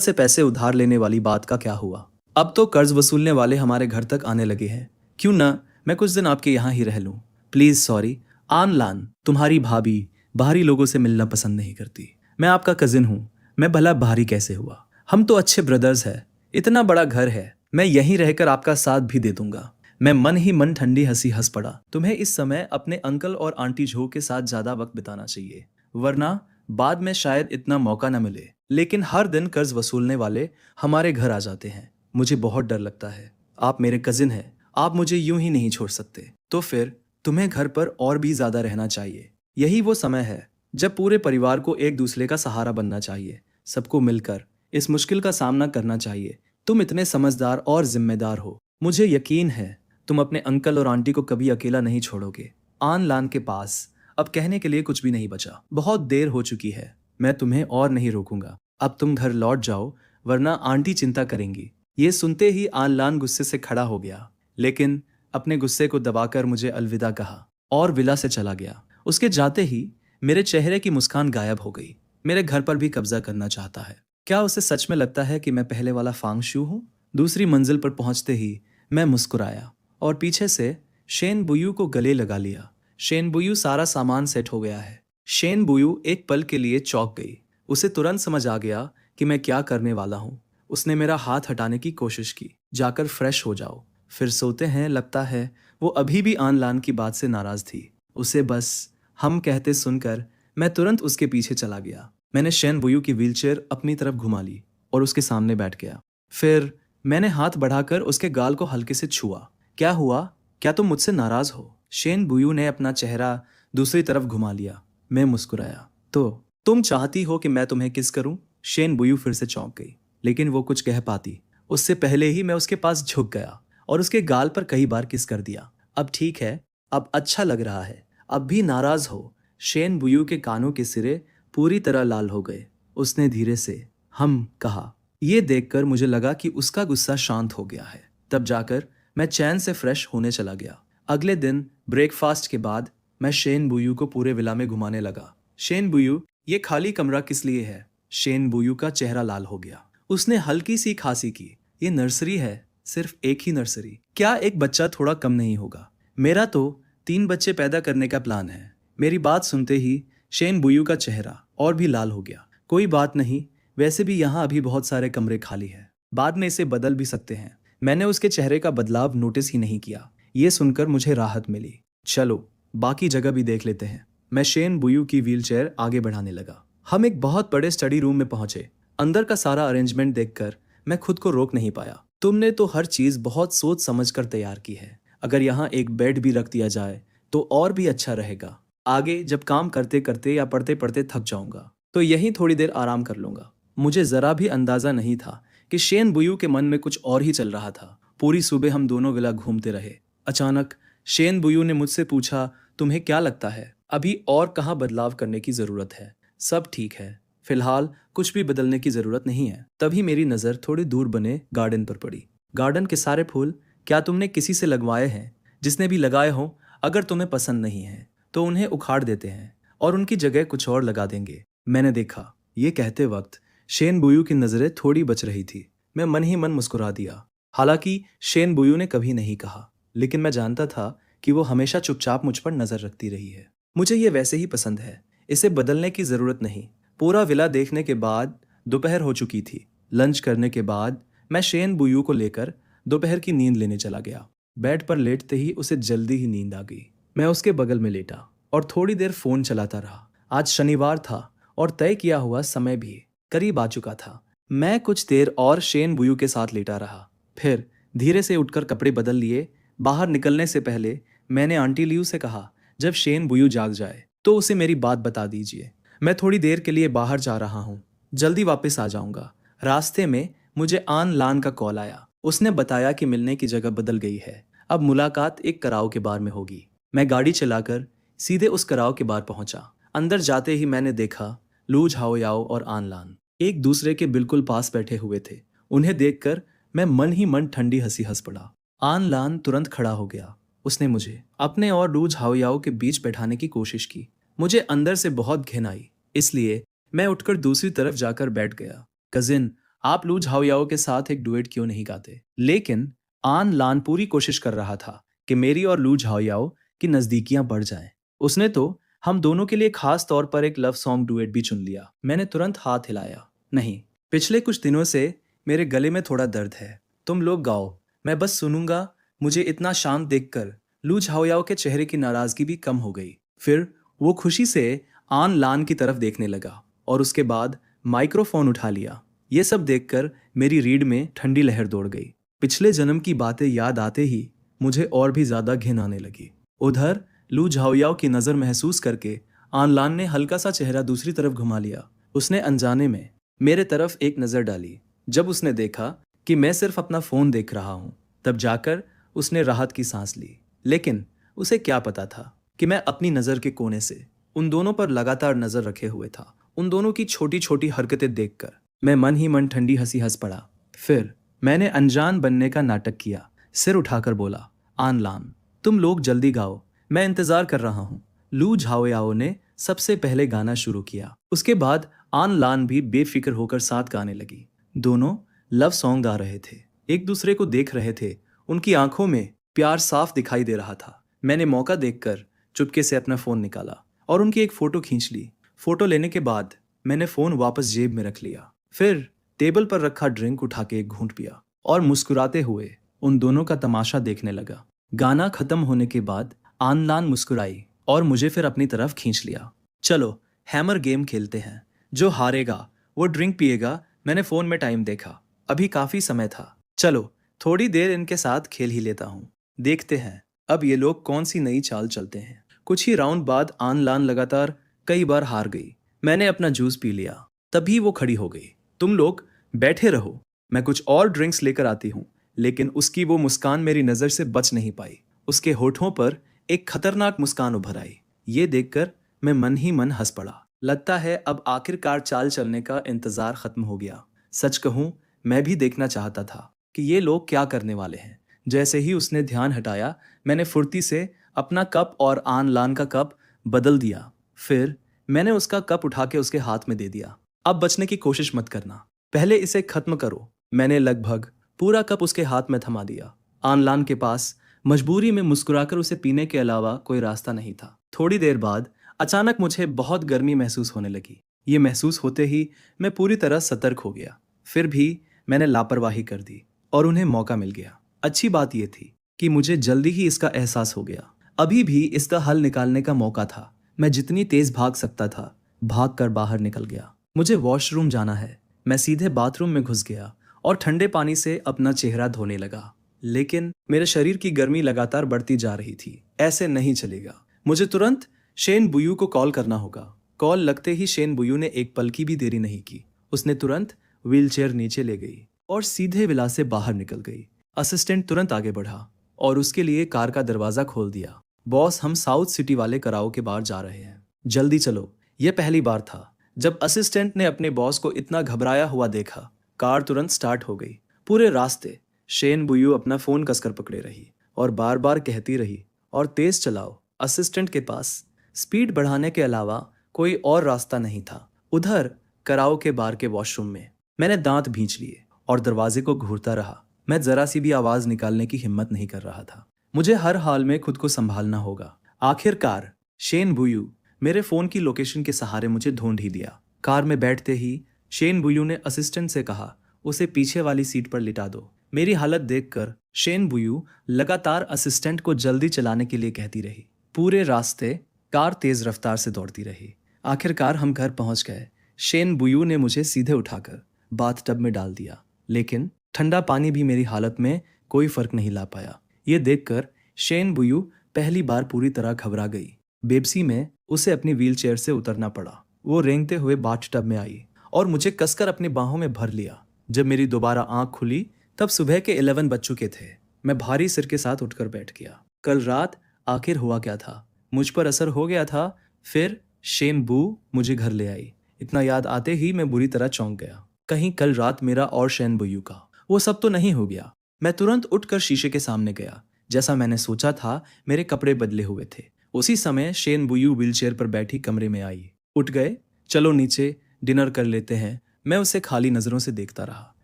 से पैसे उधार लेने वाली बात का क्या हुआ? अब तो कर्ज वसूलने वाले हमारे घर तक आने लगे हैं। क्यों ना मैं कुछ दिन आपके यहाँ ही रह लूं? Please sorry. आन लान, तुम्हारी भाभी बाहरी लोगों से मिलना पसंद नहीं करती। मैं आपका कजिन हूँ। मैं भला बाहरी कैसे हुआ? हम तो अच्छे ब्रदर्स हैं। इतना बड़ा घर है, मैं यहीं रहकर आपका साथ भी दे दूंगा। मैं मन ही मन ठंडी हंसी हंस पड़ा। तुम्हें इस समय अपने अंकल और आंटी झो के साथ ज्यादा वक्त बिताना चाहिए, वरना बाद में शायद इतना मौका न मिले। लेकिन हर दिन कर्ज वसूलने वाले हमारे घर आ जाते हैं। मुझे बहुत डर लगता है। आप मेरे कजिन हैं, आप मुझे यूं ही नहीं छोड़ सकते। तो फिर तुम्हें घर पर और भी ज्यादा रहना चाहिए। यही वो समय है जब पूरे परिवार को एक दूसरे का सहारा बनना चाहिए। सबको मिलकर इस मुश्किल का सामना करना चाहिए। तुम इतने समझदार और जिम्मेदार हो। मुझे यकीन है तुम अपने अंकल और आंटी को कभी अकेला नहीं छोड़ोगे। आन लान के पास अब कहने के लिए कुछ भी नहीं बचा। बहुत देर हो चुकी है, मैं तुम्हें और नहीं रोकूंगा। अब तुम घर लौट जाओ, वरना आंटी चिंता करेंगी। ये सुनते ही आन लान गुस्से से खड़ा हो गया, लेकिन अपने गुस्से को दबाकर मुझे अलविदा कहा और विला से चला गया। उसके जाते ही मेरे चेहरे की मुस्कान गायब हो गई। मेरे घर पर भी कब्जा करना चाहता है। क्या उसे सच में लगता है कि मैं पहले वाला फांगशू हूँ? दूसरी मंजिल पर पहुंचते ही मैं मुस्कुराया और पीछे से शेन बुयू को गले लगा लिया। शेन बुयू, सारा सामान सेट हो गया है। शेन बुयू एक पल के लिए चौंक गई। उसे तुरंत समझ आ गया कि मैं क्या करने वाला हूँ। उसने मेरा हाथ हटाने की कोशिश की। जाकर फ्रेश हो जाओ, फिर सोते हैं। लगता है वो अभी भी आन लान की बात से नाराज थी। उसे बस हम कहते सुनकर मैं तुरंत उसके पीछे चला गया। मैंने शेन बुयू की व्हीलचेयर अपनी तरफ घुमा ली और उसके सामने बैठ गया। फिर मैंने हाथ बढ़ाकर उसके गाल को हल्के से छुआ। क्या हुआ? क्या तुम मुझसे नाराज हो? शेन बुयू ने अपना चेहरा दूसरी तरफ घुमा लिया। मैं मुस्कुराया। तो तुम चाहती हो कि मैं तुम्हें किस करूं? शेन बुयू फिर से चौंक गई, लेकिन वो कुछ कह पाती उससे पहले ही मैं उसके पास झुक गया और उसके गाल पर कई बार किस कर दिया। अब ठीक है, अब अच्छा लग रहा है। अब भी नाराज हो? शेन बुयू के कानों के सिरे पूरी तरह लाल हो गए। उसने धीरे से हम कहा। ये देखकर मुझे लगा कि उसका गुस्सा शांत हो गया है। तब जाकर मैं चैन से फ्रेश होने चला गया। अगले दिन ब्रेकफास्ट के बाद मैं शेन बुयू को पूरे विला में घुमाने लगा। शेन बुयू, ये खाली कमरा किस लिए है? शेन बुयू का चेहरा लाल हो गया। उसने हल्की सी खांसी की। ये नर्सरी है, सिर्फ एक ही नर्सरी। क्या एक बच्चा थोड़ा कम नहीं होगा? मेरा तो 3 बच्चे पैदा करने का प्लान है। मेरी बात सुनते ही शेन बुयू का चेहरा और भी लाल हो गया। कोई बात नहीं, वैसे भी यहाँ अभी बहुत सारे कमरे खाली हैं। बाद में इसे बदल भी सकते हैं। मैंने उसके चेहरे का बदलाव नोटिस ही नहीं किया। ये सुनकर मुझे राहत मिली। चलो बाकी जगह भी देख लेते हैं। मैं शेन बुयू की व्हीलचेयर आगे बढ़ाने लगा। हम एक बहुत बड़े स्टडी रूम में पहुंचे। अंदर का सारा अरेंजमेंट देखकर मैं खुद को रोक नहीं पाया। तुमने तो हर चीज बहुत सोच समझ कर तैयार की है। अगर यहाँ एक बेड भी रख दिया जाए तो और भी अच्छा रहेगा। आगे जब काम करते करते या पढ़ते पढ़ते थक जाऊंगा तो यहीं थोड़ी देर आराम कर लूंगा। मुझे जरा भी अंदाजा नहीं था कि शेन बुयू के मन में कुछ और ही चल रहा था। पूरी सुबह हम दोनों विला घूमते रहे। अचानक शेन बुयू ने मुझसे पूछा, तुम्हें क्या लगता है अभी और कहाँ बदलाव करने की जरूरत है? सब ठीक है, फिलहाल कुछ भी बदलने की जरूरत नहीं है। तभी मेरी नजर थोड़ी दूर बने गार्डन पर पड़ी। गार्डन के सारे फूल क्या तुमने किसी से लगवाए हैं? जिसने भी लगाए हो, अगर तुम्हें पसंद नहीं है तो उन्हें उखाड़ देते हैं और उनकी जगह कुछ और लगा देंगे। मैंने देखा। ये कहते वक्त शेन बुयू की नजरें थोड़ी बच रही थी। मैं मन ही मन मुस्कुरा दिया। हालांकि शेन बुयू ने कभी नहीं कहा, लेकिन मैं जानता था कि वो हमेशा चुपचाप मुझ पर नजर रखती रही है। मुझे ये वैसे ही पसंद है, इसे बदलने की जरूरत नहीं। पूरा विला देखने के बाद दोपहर हो चुकी थी। लंच करने के बाद मैं शेन बुयू को लेकर दोपहर की नींद लेने चला गया। बेड पर लेटते ही उसे जल्दी ही नींद आ गई। मैं उसके बगल में लेटा और थोड़ी देर फोन चलाता रहा। आज शनिवार था और तय किया हुआ समय भी करीब आ चुका था। मैं कुछ देर और शेन बुयू के साथ लेटा रहा, फिर धीरे से उठकर कपड़े बदल लिए। बाहर निकलने से पहले मैंने आंटी लियू से कहा, जब शेन बुयू जाग जाए तो उसे मेरी बात बता दीजिए। मैं थोड़ी देर के लिए बाहर जा रहा हूँ, जल्दी वापस आ जाऊंगा। रास्ते में मुझे आन लान का कॉल आया। उसने बताया कि मिलने की जगह बदल गई है, अब मुलाकात एक कराओके बार में होगी। मैं गाड़ी चलाकर सीधे उस कराओके बार पहुंचा। अंदर जाते ही मैंने देखा लू झाओयाओ और आनलान एक दूसरे के बिल्कुल पास बैठे हुए थे। उन्हें देखकर मैं मन ही मन ठंडी हंसी हंस पड़ा। आनलान तुरंत खड़ा हो गया। उसने मुझे अपने और लू झाओयाओ के बीच बैठाने की कोशिश की। मुझे अंदर से बहुत घिन आई, इसलिए मैं उठकर दूसरी तरफ जाकर बैठ गया। कजिन, आप लू झाओयाओ के साथ एक डुएट क्यों नहीं गाते? लेकिन आन लान पूरी कोशिश कर रहा था कि मेरी और लू झाओयाओ की नजदीकियां बढ़ जाएं। उसने तो हम दोनों के लिए खास तौर पर एक लव सॉन्ग डुएट भी चुन लिया। मैंने तुरंत हाथ हिलाया। नहीं, पिछले कुछ दिनों से मेरे गले में थोड़ा दर्द है। तुम लोग गाओ, मैं बस सुनूंगा। मुझे इतना शांत देखकर लू झाओयाओ के चेहरे की नाराजगी भी कम हो गई। फिर वो खुशी से आन लान की तरफ देखने लगा और उसके बाद माइक्रोफोन उठा लिया। ये सब देखकर मेरी रीढ़ में ठंडी लहर दौड़ गई। पिछले जन्म की बातें याद आते ही मुझे और भी ज्यादा घिन आने लगी। उधर लू झाओयाओ की नजर महसूस करके आनलान ने हल्का सा चेहरा दूसरी तरफ घुमा लिया। उसने अनजाने में मेरे तरफ एक नजर डाली। जब उसने देखा कि मैं सिर्फ अपना फोन देख रहा हूं, तब जाकर उसने राहत की सांस ली। लेकिन उसे क्या पता था कि मैं अपनी नजर के कोने से उन दोनों पर लगातार नजर रखे हुए था। उन दोनों की छोटी छोटी हरकतें देखकर मैं मन ही मन ठंडी हंसी हंस पड़ा। फिर मैंने अनजान बनने का नाटक किया। सिर उठाकर बोला, आनलान, तुम लोग जल्दी गाओ, मैं इंतजार कर रहा हूं। लू झाओयाओ ने सबसे पहले गाना शुरू किया। उसके बाद आनलान भी बेफिक्र होकर साथ गाने लगी। दोनों लव सॉन्ग गा रहे थे, एक दूसरे को देख रहे थे। उनकी आंखों में प्यार साफ दिखाई दे रहा था। मैंने मौका देखकर चुपके से अपना फोन निकाला और उनकी एक फोटो खींच ली। फोटो लेने के बाद मैंने फोन वापस जेब में रख लिया। फिर टेबल पर रखा ड्रिंक उठा के एक घूंट पिया और मुस्कुराते हुए उन दोनों का तमाशा देखने लगा। गाना खत्म होने के बाद आनलान मुस्कुराई और मुझे फिर अपनी तरफ खींच लिया। चलो हैमर गेम खेलते हैं, जो हारेगा वो ड्रिंक पिएगा। मैंने फोन में टाइम देखा, अभी काफी समय था। चलो थोड़ी देर इनके साथ खेल ही लेता हूँ, देखते हैं अब ये लोग कौन सी नई चाल चलते हैं। कुछ ही राउंड बाद आनलान लगातार कई बार हार गई। मैंने अपना जूस पी लिया, तभी वो खड़ी हो गई। तुम लोग बैठे रहो, मैं कुछ और ड्रिंक्स लेकर आती हूँ। लेकिन उसकी वो मुस्कान मेरी नजर से बच नहीं पाई। उसके होठों पर एक खतरनाक मुस्कान उभर आई। ये देखकर मैं मन ही मन हंस पड़ा। लगता है अब आखिरकार चाल चलने का इंतजार खत्म हो गया। सच कहूं, मैं भी देखना चाहता था कि ये लोग क्या करने वाले हैं। जैसे ही उसने ध्यान हटाया, मैंने फुर्ती से अपना कप और आनलान का कप बदल दिया। फिर मैंने उसका कप उठा के उसके हाथ में दे दिया। अब बचने की कोशिश मत करना, पहले इसे खत्म करो। मैंने लगभग पूरा कप उसके हाथ में थमा दिया। आनलान के पास मजबूरी में मुस्कुराकर उसे पीने के अलावा कोई रास्ता नहीं था। थोड़ी देर बाद अचानक मुझे बहुत गर्मी महसूस होने लगी। ये महसूस होते ही मैं पूरी तरह सतर्क हो गया। फिर भी मैंने लापरवाही कर दी और उन्हें मौका मिल गया। अच्छी बात यह थी कि मुझे जल्दी ही इसका एहसास हो गया। अभी भी इसका हल निकालने का मौका था। मैं जितनी तेज भाग सकता था, भाग कर बाहर निकल गया। मुझे वॉशरूम जाना है। मैं सीधे बाथरूम में घुस गया और ठंडे पानी से अपना चेहरा धोने लगा। लेकिन मेरे शरीर की गर्मी लगातार बढ़ती जा रही थी। ऐसे नहीं चलेगा, मुझे तुरंत शेन बुयू को कॉल करना होगा। कॉल लगते ही शेन बुयू ने एक पल की भी देरी नहीं की। उसने तुरंत व्हीलचेयर नीचे ले गई और सीधे विला से बाहर निकल गई। असिस्टेंट तुरंत आगे बढ़ा और उसके लिए कार का दरवाजा खोल दिया। बॉस, हम साउथ सिटी वाले कराओके बार जा रहे हैं, जल्दी चलो। यह पहली बार था जब असिस्टेंट ने अपने बॉस को इतना घबराया हुआ देखा। कार तुरंत स्टार्ट हो गई। पूरे रास्ते शेन बुयू अपना फोन कसकर पकड़े रही और बार बार कहती रही, और तेज चलाओ। असिस्टेंट के पास स्पीड बढ़ाने के अलावा कोई और रास्ता नहीं था। उधर कराओके बार के वॉशरूम में मैंने दांत भींच लिए और दरवाजे को घूरता रहा। मैं जरा सी भी आवाज निकालने की हिम्मत नहीं कर रहा था। मुझे हर हाल में खुद को संभालना होगा। आखिरकार शेन बुयू मेरे फोन की लोकेशन के सहारे मुझे ढूंढ ही दिया। कार में बैठते ही शेन बुयू ने असिस्टेंट से कहा, उसे पीछे वाली सीट पर लिटा दो। मेरी हालत देखकर शेन बुयू लगातार असिस्टेंट को जल्दी चलाने के लिए कहती रही। पूरे रास्ते कार तेज रफ्तार से दौड़ती रही। आखिरकार हम घर पहुंच गए। शेन बुयू ने मुझे सीधे उठाकर बाथटब में डाल दिया, लेकिन ठंडा पानी भी मेरी हालत में कोई फर्क नहीं ला पाया। ये देखकर शेन बुयू पहली बार पूरी तरह घबरा गई। बेबसी में उसे अपनी व्हीलचेयर से उतरना पड़ा। वो रेंगते हुए बाथटब में आई और मुझे कसकर अपनी बाहों में भर लिया। जब मेरी दोबारा आंख खुली तब सुबह के 11 बज चुके थे। मैं भारी सिर के साथ उठकर बैठ गया। कल रात आखिर हुआ क्या था? मुझ पर असर हो गया था। फिर शेन बू मुझे घर ले आई। इतना याद आते ही मैं बुरी तरह चौंक गया। कहीं कल रात मेरा और शेन बुयू का वो सब तो नहीं हो गया। मैं तुरंत उठकर शीशे के सामने गया। जैसा मैंने सोचा था, मेरे कपड़े बदले हुए थे। उसी समय शेन बुयू व्हीलचेयर पर बैठी कमरे में आई। उठ गए, चलो नीचे डिनर कर लेते हैं। मैं उसे खाली नजरों से देखता रहा।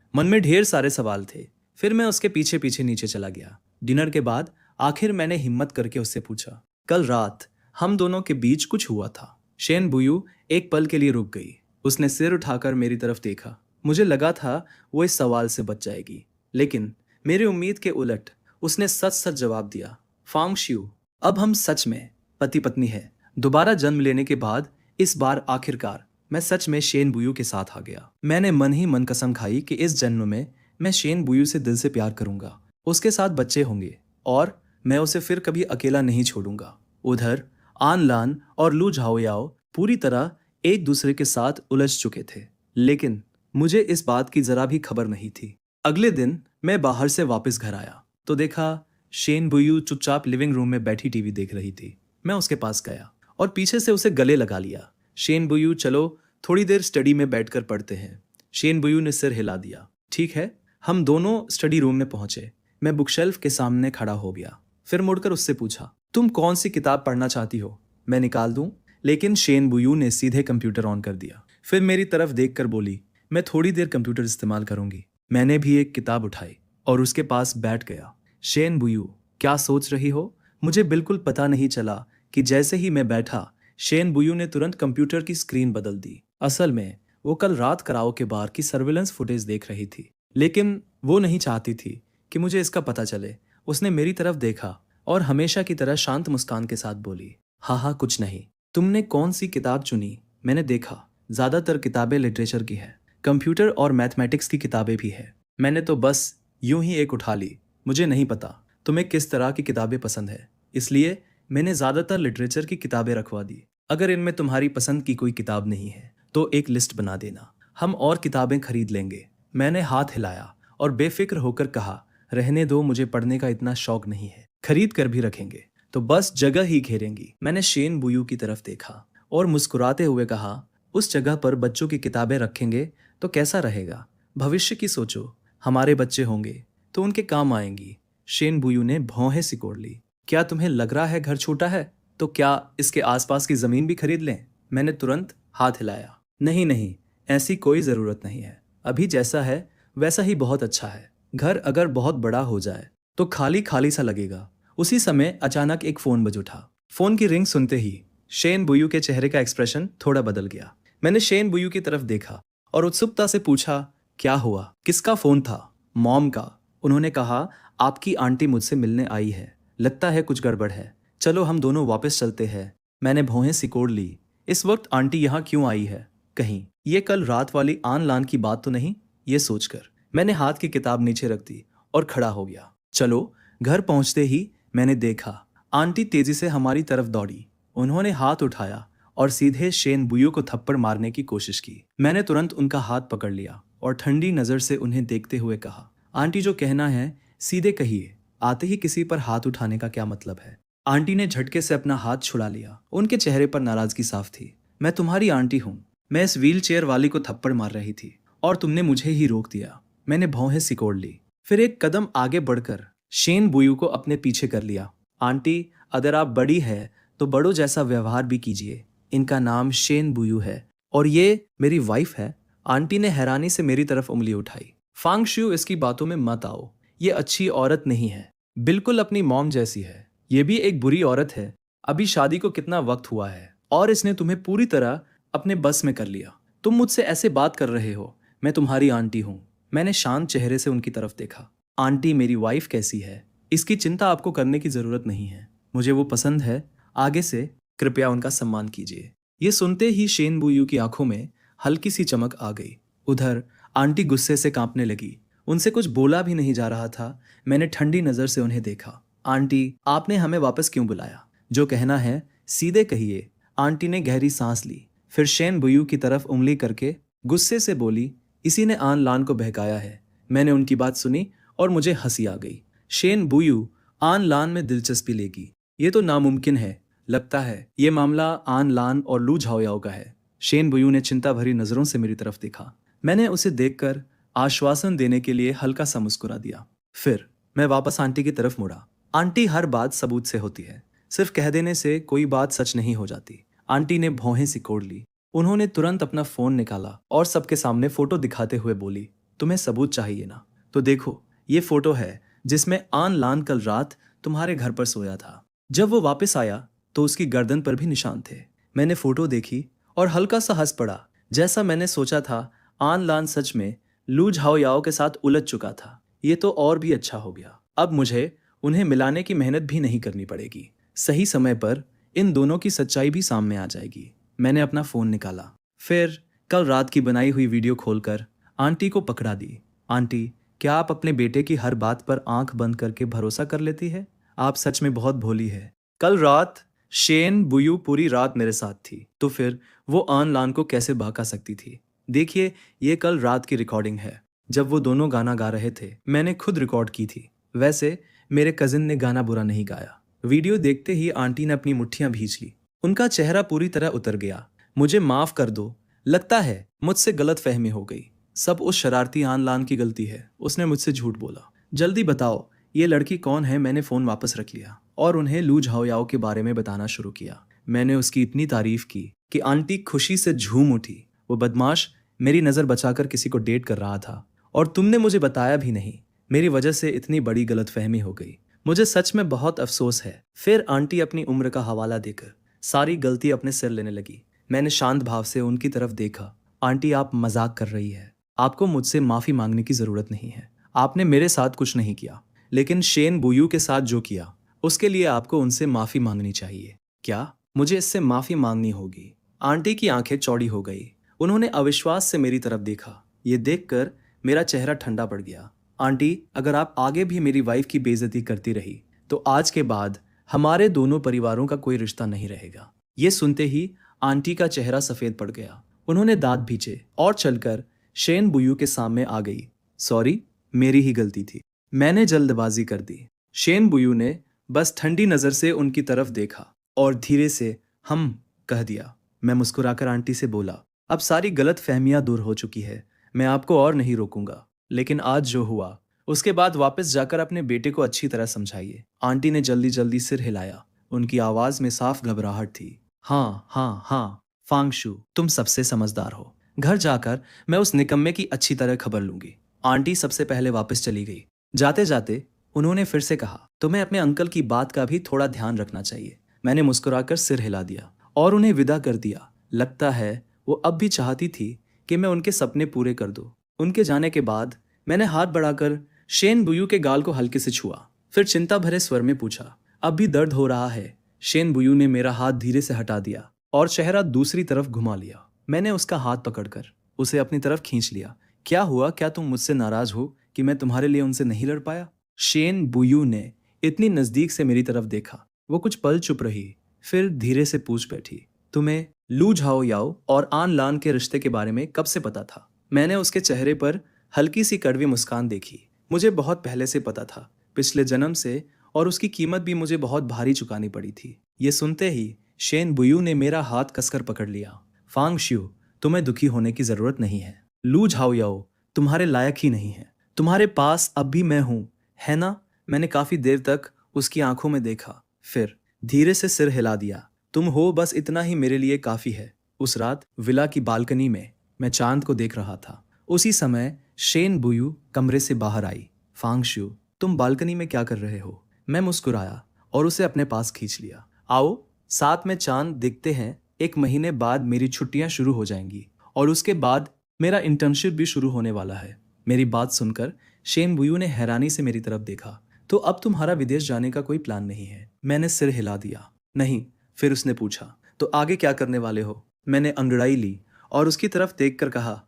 मन में ढेर सारे सवाल थे। फिर मैं उसके पीछे पीछे नीचे चला गया। डिनर के बाद आखिर मैंने हिम्मत करके उससे पूछा, कल रात हम दोनों के बीच कुछ हुआ था? शेन बुयू एक पल के लिए रुक गई। उसने सिर उठाकर मेरी तरफ देखा। मुझे लगा था वो इस सवाल से बच जाएगी, लेकिन मेरी उम्मीद के उलट उसने सच सच जवाब दिया। फांग शियू, अब हम सच में पति पत्नी है। दोबारा जन्म लेने के बाद इस बार आखिरकार मैं सच में शेन बुयू के साथ आ गया। मैंने मन ही मन कसम खाई कि इस जन्म में मैं शेन बुयू से दिल से प्यार करूंगा, उसके साथ बच्चे होंगे और मैं उसे फिर कभी अकेला नहीं छोड़ूंगा। उधर आन लान और लू झाओयाओ पूरी तरह एक दूसरे के साथ उलझ चुके थे, लेकिन मुझे इस बात की जरा भी खबर नहीं थी। अगले दिन मैं बाहर से वापस घर आया तो देखा शेन बुयू चुपचाप लिविंग रूम में बैठी टीवी देख रही थी। मैं उसके पास गया और पीछे से उसे गले लगा लिया। शेन बुयू, चलो थोड़ी देर स्टडी में बैठकर पढ़ते हैं। शेन बुयू ने सिर हिला दिया। ठीक है। हम दोनों स्टडी रूम में पहुंचे। मैं बुकशेल्फ के सामने खड़ा हो गया। फिर मुड़कर उससे पूछा, तुम कौन सी किताब पढ़ना चाहती हो? मैं निकाल दूं? लेकिन शेन बुयू ने सीधे कंप्यूटर ऑन कर दिया। फिर मेरी तरफ देखकर बोली, मैं थोड़ी देर कंप्यूटर इस्तेमाल करूंगी। मैंने भी एक किताब उठाई और उसके पास बैठ गया। शेन बुयू, क्या सोच रही हो? मुझे बिल्कुल पता नहीं चला कि जैसे ही मैं बैठा, शेन बुयू ने तुरंत कंप्यूटर की स्क्रीन बदल दी। असल में वो कल रात कराओके बार की सर्विलेंस फुटेज देख रही थी, लेकिन वो नहीं चाहती थी कि मुझे इसका पता चले। उसने मेरी तरफ देखा और हमेशा की तरह शांत मुस्कान के साथ बोली, हाँ हाँ कुछ नहीं। तुमने कौन सी किताब चुनी? मैंने देखा ज्यादातर किताबें लिटरेचर की है, कंप्यूटर और मैथमेटिक्स की किताबें भी है। मैंने तो बस यूं ही एक उठा ली। मुझे नहीं पता तुम्हें किस तरह की किताबें पसंद है, इसलिए मैंने ज्यादातर लिटरेचर की किताबें रखवा दी। अगर इनमें तुम्हारी पसंद की कोई किताब नहीं है तो एक लिस्ट बना देना, हम और किताबें खरीद लेंगे। मैंने हाथ हिलाया और बेफिक्र होकर कहा, रहने दो, मुझे पढ़ने का इतना शौक नहीं है। खरीद कर भी रखेंगे तो बस जगह ही घेरेंगी। मैंने शेन बुयू की तरफ देखा और मुस्कुराते हुए कहा, उस जगह पर बच्चों की किताबें रखेंगे तो कैसा रहेगा? भविष्य की सोचो, हमारे बच्चे होंगे तो उनके काम आएंगी। शेन बुयू ने भौहें सिकोड़ ली। क्या तुम्हें लग रहा है घर छोटा है? तो क्या इसके आसपास की जमीन भी खरीद लें? मैंने तुरंत हाथ हिलाया। नहीं नहीं, ऐसी कोई जरूरत नहीं है। अभी जैसा है वैसा ही बहुत अच्छा है। घर अगर बहुत बड़ा हो जाए तो खाली खाली सा लगेगा। उसी समय अचानक एक फोन बज उठा। फोन की रिंग सुनते ही शेन बुयू के चेहरे का एक्सप्रेशन थोड़ा बदल गया। मैंने शेन बुयू की तरफ देखा और उत्सुकता से पूछा, क्या हुआ? किसका फोन था? मॉम का। उन्होंने कहा, आपकी आंटी मुझसे मिलने आई है, लगता है कुछ गड़बड़ है, चलो हम दोनों वापस चलते हैं। मैंने भौहें सिकोड़ ली। इस वक्त आंटी यहाँ क्यों आई है? कहीं ये कल रात वाली आन लान की बात तो नहीं? ये सोचकर मैंने हाथ की किताब नीचे रख दी और खड़ा हो गया। चलो। घर पहुंचते ही मैंने देखा आंटी तेजी से हमारी तरफ दौड़ी। उन्होंने हाथ उठाया और सीधे शेन बुयू को थप्पड़ मारने की कोशिश की। मैंने तुरंत उनका हाथ पकड़ लिया और ठंडी नजर से उन्हें देखते हुए कहा, आंटी जो कहना है सीधे कहिए, आते ही किसी पर हाथ उठाने का क्या मतलब है? आंटी ने झटके से अपना हाथ छुड़ा लिया। उनके चेहरे पर नाराजगी साफ थी। मैं तुम्हारी आंटी हूँ। मैं इस व्हील चेयर वाली को थप्पड़ मार रही थी और तुमने मुझे ही रोक दिया। मैंने भौहें सिकोड़ ली। फिर एक कदम आगे बढ़कर शेन बुयू को अपने पीछे कर लिया। आंटी, अगर आप बड़ी है तो बड़ों जैसा व्यवहार भी कीजिए। इनका नाम शेन बुयू है और ये मेरी वाइफ है। आंटी ने हैरानी से मेरी तरफ उंगली उठाई। फांग शियू, इसकी बातों में मत आओ। ये अच्छी औरत नहीं है, बिल्कुल अपनी मॉम जैसी है। ये भी एक बुरी औरत है। अभी शादी को कितना वक्त हुआ है और इसने तुम्हें पूरी तरह अपने बस में कर लिया। तुम मुझसे ऐसे बात कर रहे हो? मैं तुम्हारी आंटी हूँ। मैंने शांत चेहरे से उनकी तरफ देखा। आंटी, मेरी वाइफ कैसी है इसकी चिंता आपको करने की जरूरत नहीं है। मुझे वो पसंद है। आगे से कृपया उनका सम्मान कीजिए। ये सुनते ही शेन बुयू की आंखों में हल्की सी चमक आ गई। उधर आंटी गुस्से से कांपने लगी। उनसे कुछ बोला भी नहीं जा रहा था। मैंने ठंडी नजर से उन्हें देखा। आंटी, आपने हमें वापस क्यों बुलाया? जो कहना है सीधे कहिए। आंटी ने गहरी सांस ली, फिर शेन बुयू की तरफ उंगली करके गुस्से से बोली, इसी ने आन लान को बहकाया है। मैंने उनकी बात सुनी और मुझे हंसी आ गई। शेन बुयू आन लान में दिलचस्पी लेगी, ये तो नामुमकिन है। लगता है ये मामला आन लान और लू झाओयाओ का है। शेन बुयू ने चिंता भरी नजरों से मेरी तरफ देखा। मैंने उसे देखकर आश्वासन देने के लिए हल्का सा मुस्कुरा दिया। फिर मैं वापस आंटी की तरफ मुड़ा। आंटी, हर बात सबूत से होती है, सिर्फ कह देने से कोई बात सच नहीं हो जाती। आंटी ने भौहें सिकोड़ ली। उन्होंने तुरंत अपना फोन निकाला और सबके सामने फोटो दिखाते हुए बोली, तुम्हें सबूत चाहिए ना? तो देखो, ये फोटो है जिसमें आन लान कल रात तुम्हारे घर पर सोया था। जब वो वापस आया तो उसकी गर्दन पर भी निशान थे। मैंने फोटो देखी और हल्का सा हंस पड़ा। जैसा मैंने सोचा था, आन लान सच में लू झाओ याओ के साथ उलझ चुका था। ये तो और भी अच्छा हो गया। अब मुझे उन्हें मिलाने की मेहनत भी नहीं करनी पड़ेगी। सही समय पर इन दोनों की सच्चाई भी सामने आ जाएगी। मैंने अपना फोन निकाला, फिर कल रात की बनाई हुई वीडियो खोलकर आंटी को पकड़ा दी। आंटी, क्या आप अपने बेटे की हर बात पर आंख बंद करके भरोसा कर लेती है? आप सच में बहुत भोली है। कल रात शेन बुयू पूरी रात मेरे साथ थी, तो फिर वो आन लान को कैसे बहका सकती थी? देखिए, ये कल रात की रिकॉर्डिंग है, जब वो दोनों गाना गा रहे थे। मैंने खुद रिकॉर्ड की थी। वैसे मेरे कजिन ने गाना बुरा नहीं गाया। वीडियो देखते ही आंटी ने अपनी मुट्ठियां भींच ली। उनका चेहरा पूरी तरह उतर गया। मुझे माफ कर दो, लगता है मुझसे गलत फहमी हो गई। सब उस शरारती आन लान की गलती है। उसने मुझसे झूठ बोला। जल्दी बताओ, ये लड़की कौन है? मैंने फोन वापस रख लिया और उन्हें लू झाओ याओ के बारे में बताना शुरू किया। मैंने उसकी इतनी तारीफ की कि आंटी खुशी से झूम उठी। वो बदमाश मेरी नजर बचाकर किसी को डेट कर रहा था और तुमने मुझे बताया भी नहीं। मेरी वजह से इतनी बड़ी गलतफहमी हो गई। मुझे सच में बहुत अफसोस है। फिर आंटी अपनी उम्र का हवाला देकर सारी गलती अपने सिर लेने लगी। मैंने शांत भाव से उनकी तरफ देखा। आंटी, आप मजाक कर रही है। आपको मुझसे माफी मांगने की जरूरत नहीं है। आपने मेरे साथ कुछ नहीं किया, लेकिन शेन बुयू के साथ जो किया उसके लिए आपको उनसे माफी मांगनी चाहिए। क्या मुझे इससे माफी मांगनी होगी? आंटी की आंखें चौड़ी हो गई। उन्होंने अविश्वास से मेरी तरफ देखा। ये देखकर मेरा चेहरा ठंडा पड़ गया। आंटी, अगर आप आगे भी मेरी वाइफ की बेइज्जती करती रही तो आज के बाद हमारे दोनों परिवारों का कोई रिश्ता नहीं रहेगा। ये सुनते ही आंटी का चेहरा सफेद पड़ गया। उन्होंने दांत भींचे और चलकर शेन बुयू के सामने आ गई। सॉरी, मेरी ही गलती थी। मैंने जल्दबाजी कर दी। शेन बुयू ने बस ठंडी नजर से उनकी तरफ देखा और धीरे से हम कह दिया। मैं मुस्कुराकर आंटी से बोला, अब सारी गलत फहमियां दूर हो चुकी है। मैं आपको और नहीं रोकूंगा, लेकिन आज जो हुआ उसके बाद वापस जाकर अपने बेटे को अच्छी तरह समझाइए। आंटी ने जल्दी जल्दी सिर हिलाया। उनकी आवाज में साफ घबराहट थी। हाँ हाँ हाँ, फांगशु, तुम सबसे समझदार हो। घर जाकर मैं उस निकम्मे की अच्छी तरह खबर लूंगी। आंटी सबसे पहले वापस चली गई। जाते जाते उन्होंने फिर से कहा, तुम्हें अपने अंकल की बात का भी थोड़ा ध्यान रखना चाहिए। मैंने मुस्कुराकर सिर हिला दिया और उन्हें विदा कर दिया। लगता है वो अब भी चाहती थी कि मैं उनके सपने पूरे कर दूं। उनके जाने के बाद मैंने हाथ बढ़ाकर शेन बुयू के गाल को हल्के से छुआ, फिर चिंता भरे स्वर में पूछा, अब भी दर्द हो रहा है? शेन बुयू ने मेरा हाथ धीरे से हटा दिया और चेहरा दूसरी तरफ घुमा लिया। मैंने उसका हाथ पकड़कर उसे अपनी तरफ खींच लिया। क्या हुआ? क्या तुम मुझसे नाराज हो कि मैं तुम्हारे लिए उनसे नहीं लड़ पाया? शेन बुयू ने इतनी नजदीक से मेरी तरफ देखा। वो कुछ पल चुप रही, फिर धीरे से पूछ बैठी, तुम्हें लू झाओ याओ और आन लान के रिश्ते के बारे में कब से पता था? मैंने उसके चेहरे पर हल्की सी कड़वी मुस्कान देखी। मुझे बहुत पहले से पता था, पिछले जन्म से, और उसकी कीमत भी मुझे बहुत भारी चुकानी पड़ी थी। ये सुनते ही शेन बुयू ने मेरा हाथ कसकर पकड़ लिया। फांगशु, तुम्हें दुखी होने की जरूरत नहीं है। लू झाओ याओ तुम्हारे लायक ही नहीं है। तुम्हारे पास अब भी मैं हूं, है ना? मैंने काफी देर तक उसकी आंखों में देखा, फिर धीरे से सिर हिला दिया। तुम हो, बस इतना ही मेरे लिए काफी है। उस रात विला की बालकनी में मैं चांद को देख रहा था। उसी समय शेन बुयू कमरे से बाहर आई। फांगशु, तुम बालकनी में क्या कर रहे हो? मैं मुस्कुराया और उसे अपने पास खींच लिया। आओ, साथ में चांद दिखते हैं। 1 महीने बाद मेरी छुट्टियां शुरू हो जाएंगी और उसके बाद मेरा इंटर्नशिप भी शुरू होने वाला है। मेरी बात सुनकर शेन बुयू ने हैरानी से मेरी तरफ देखा। तो अब तुम्हारा विदेश जाने का कोई प्लान नहीं है? मैंने सिर हिला दिया। नहीं। फिर उसने पूछा, तो आगे क्या करने वाले हो? मैंने अंगड़ाई ली और उसकी तरफ देखकर कहा,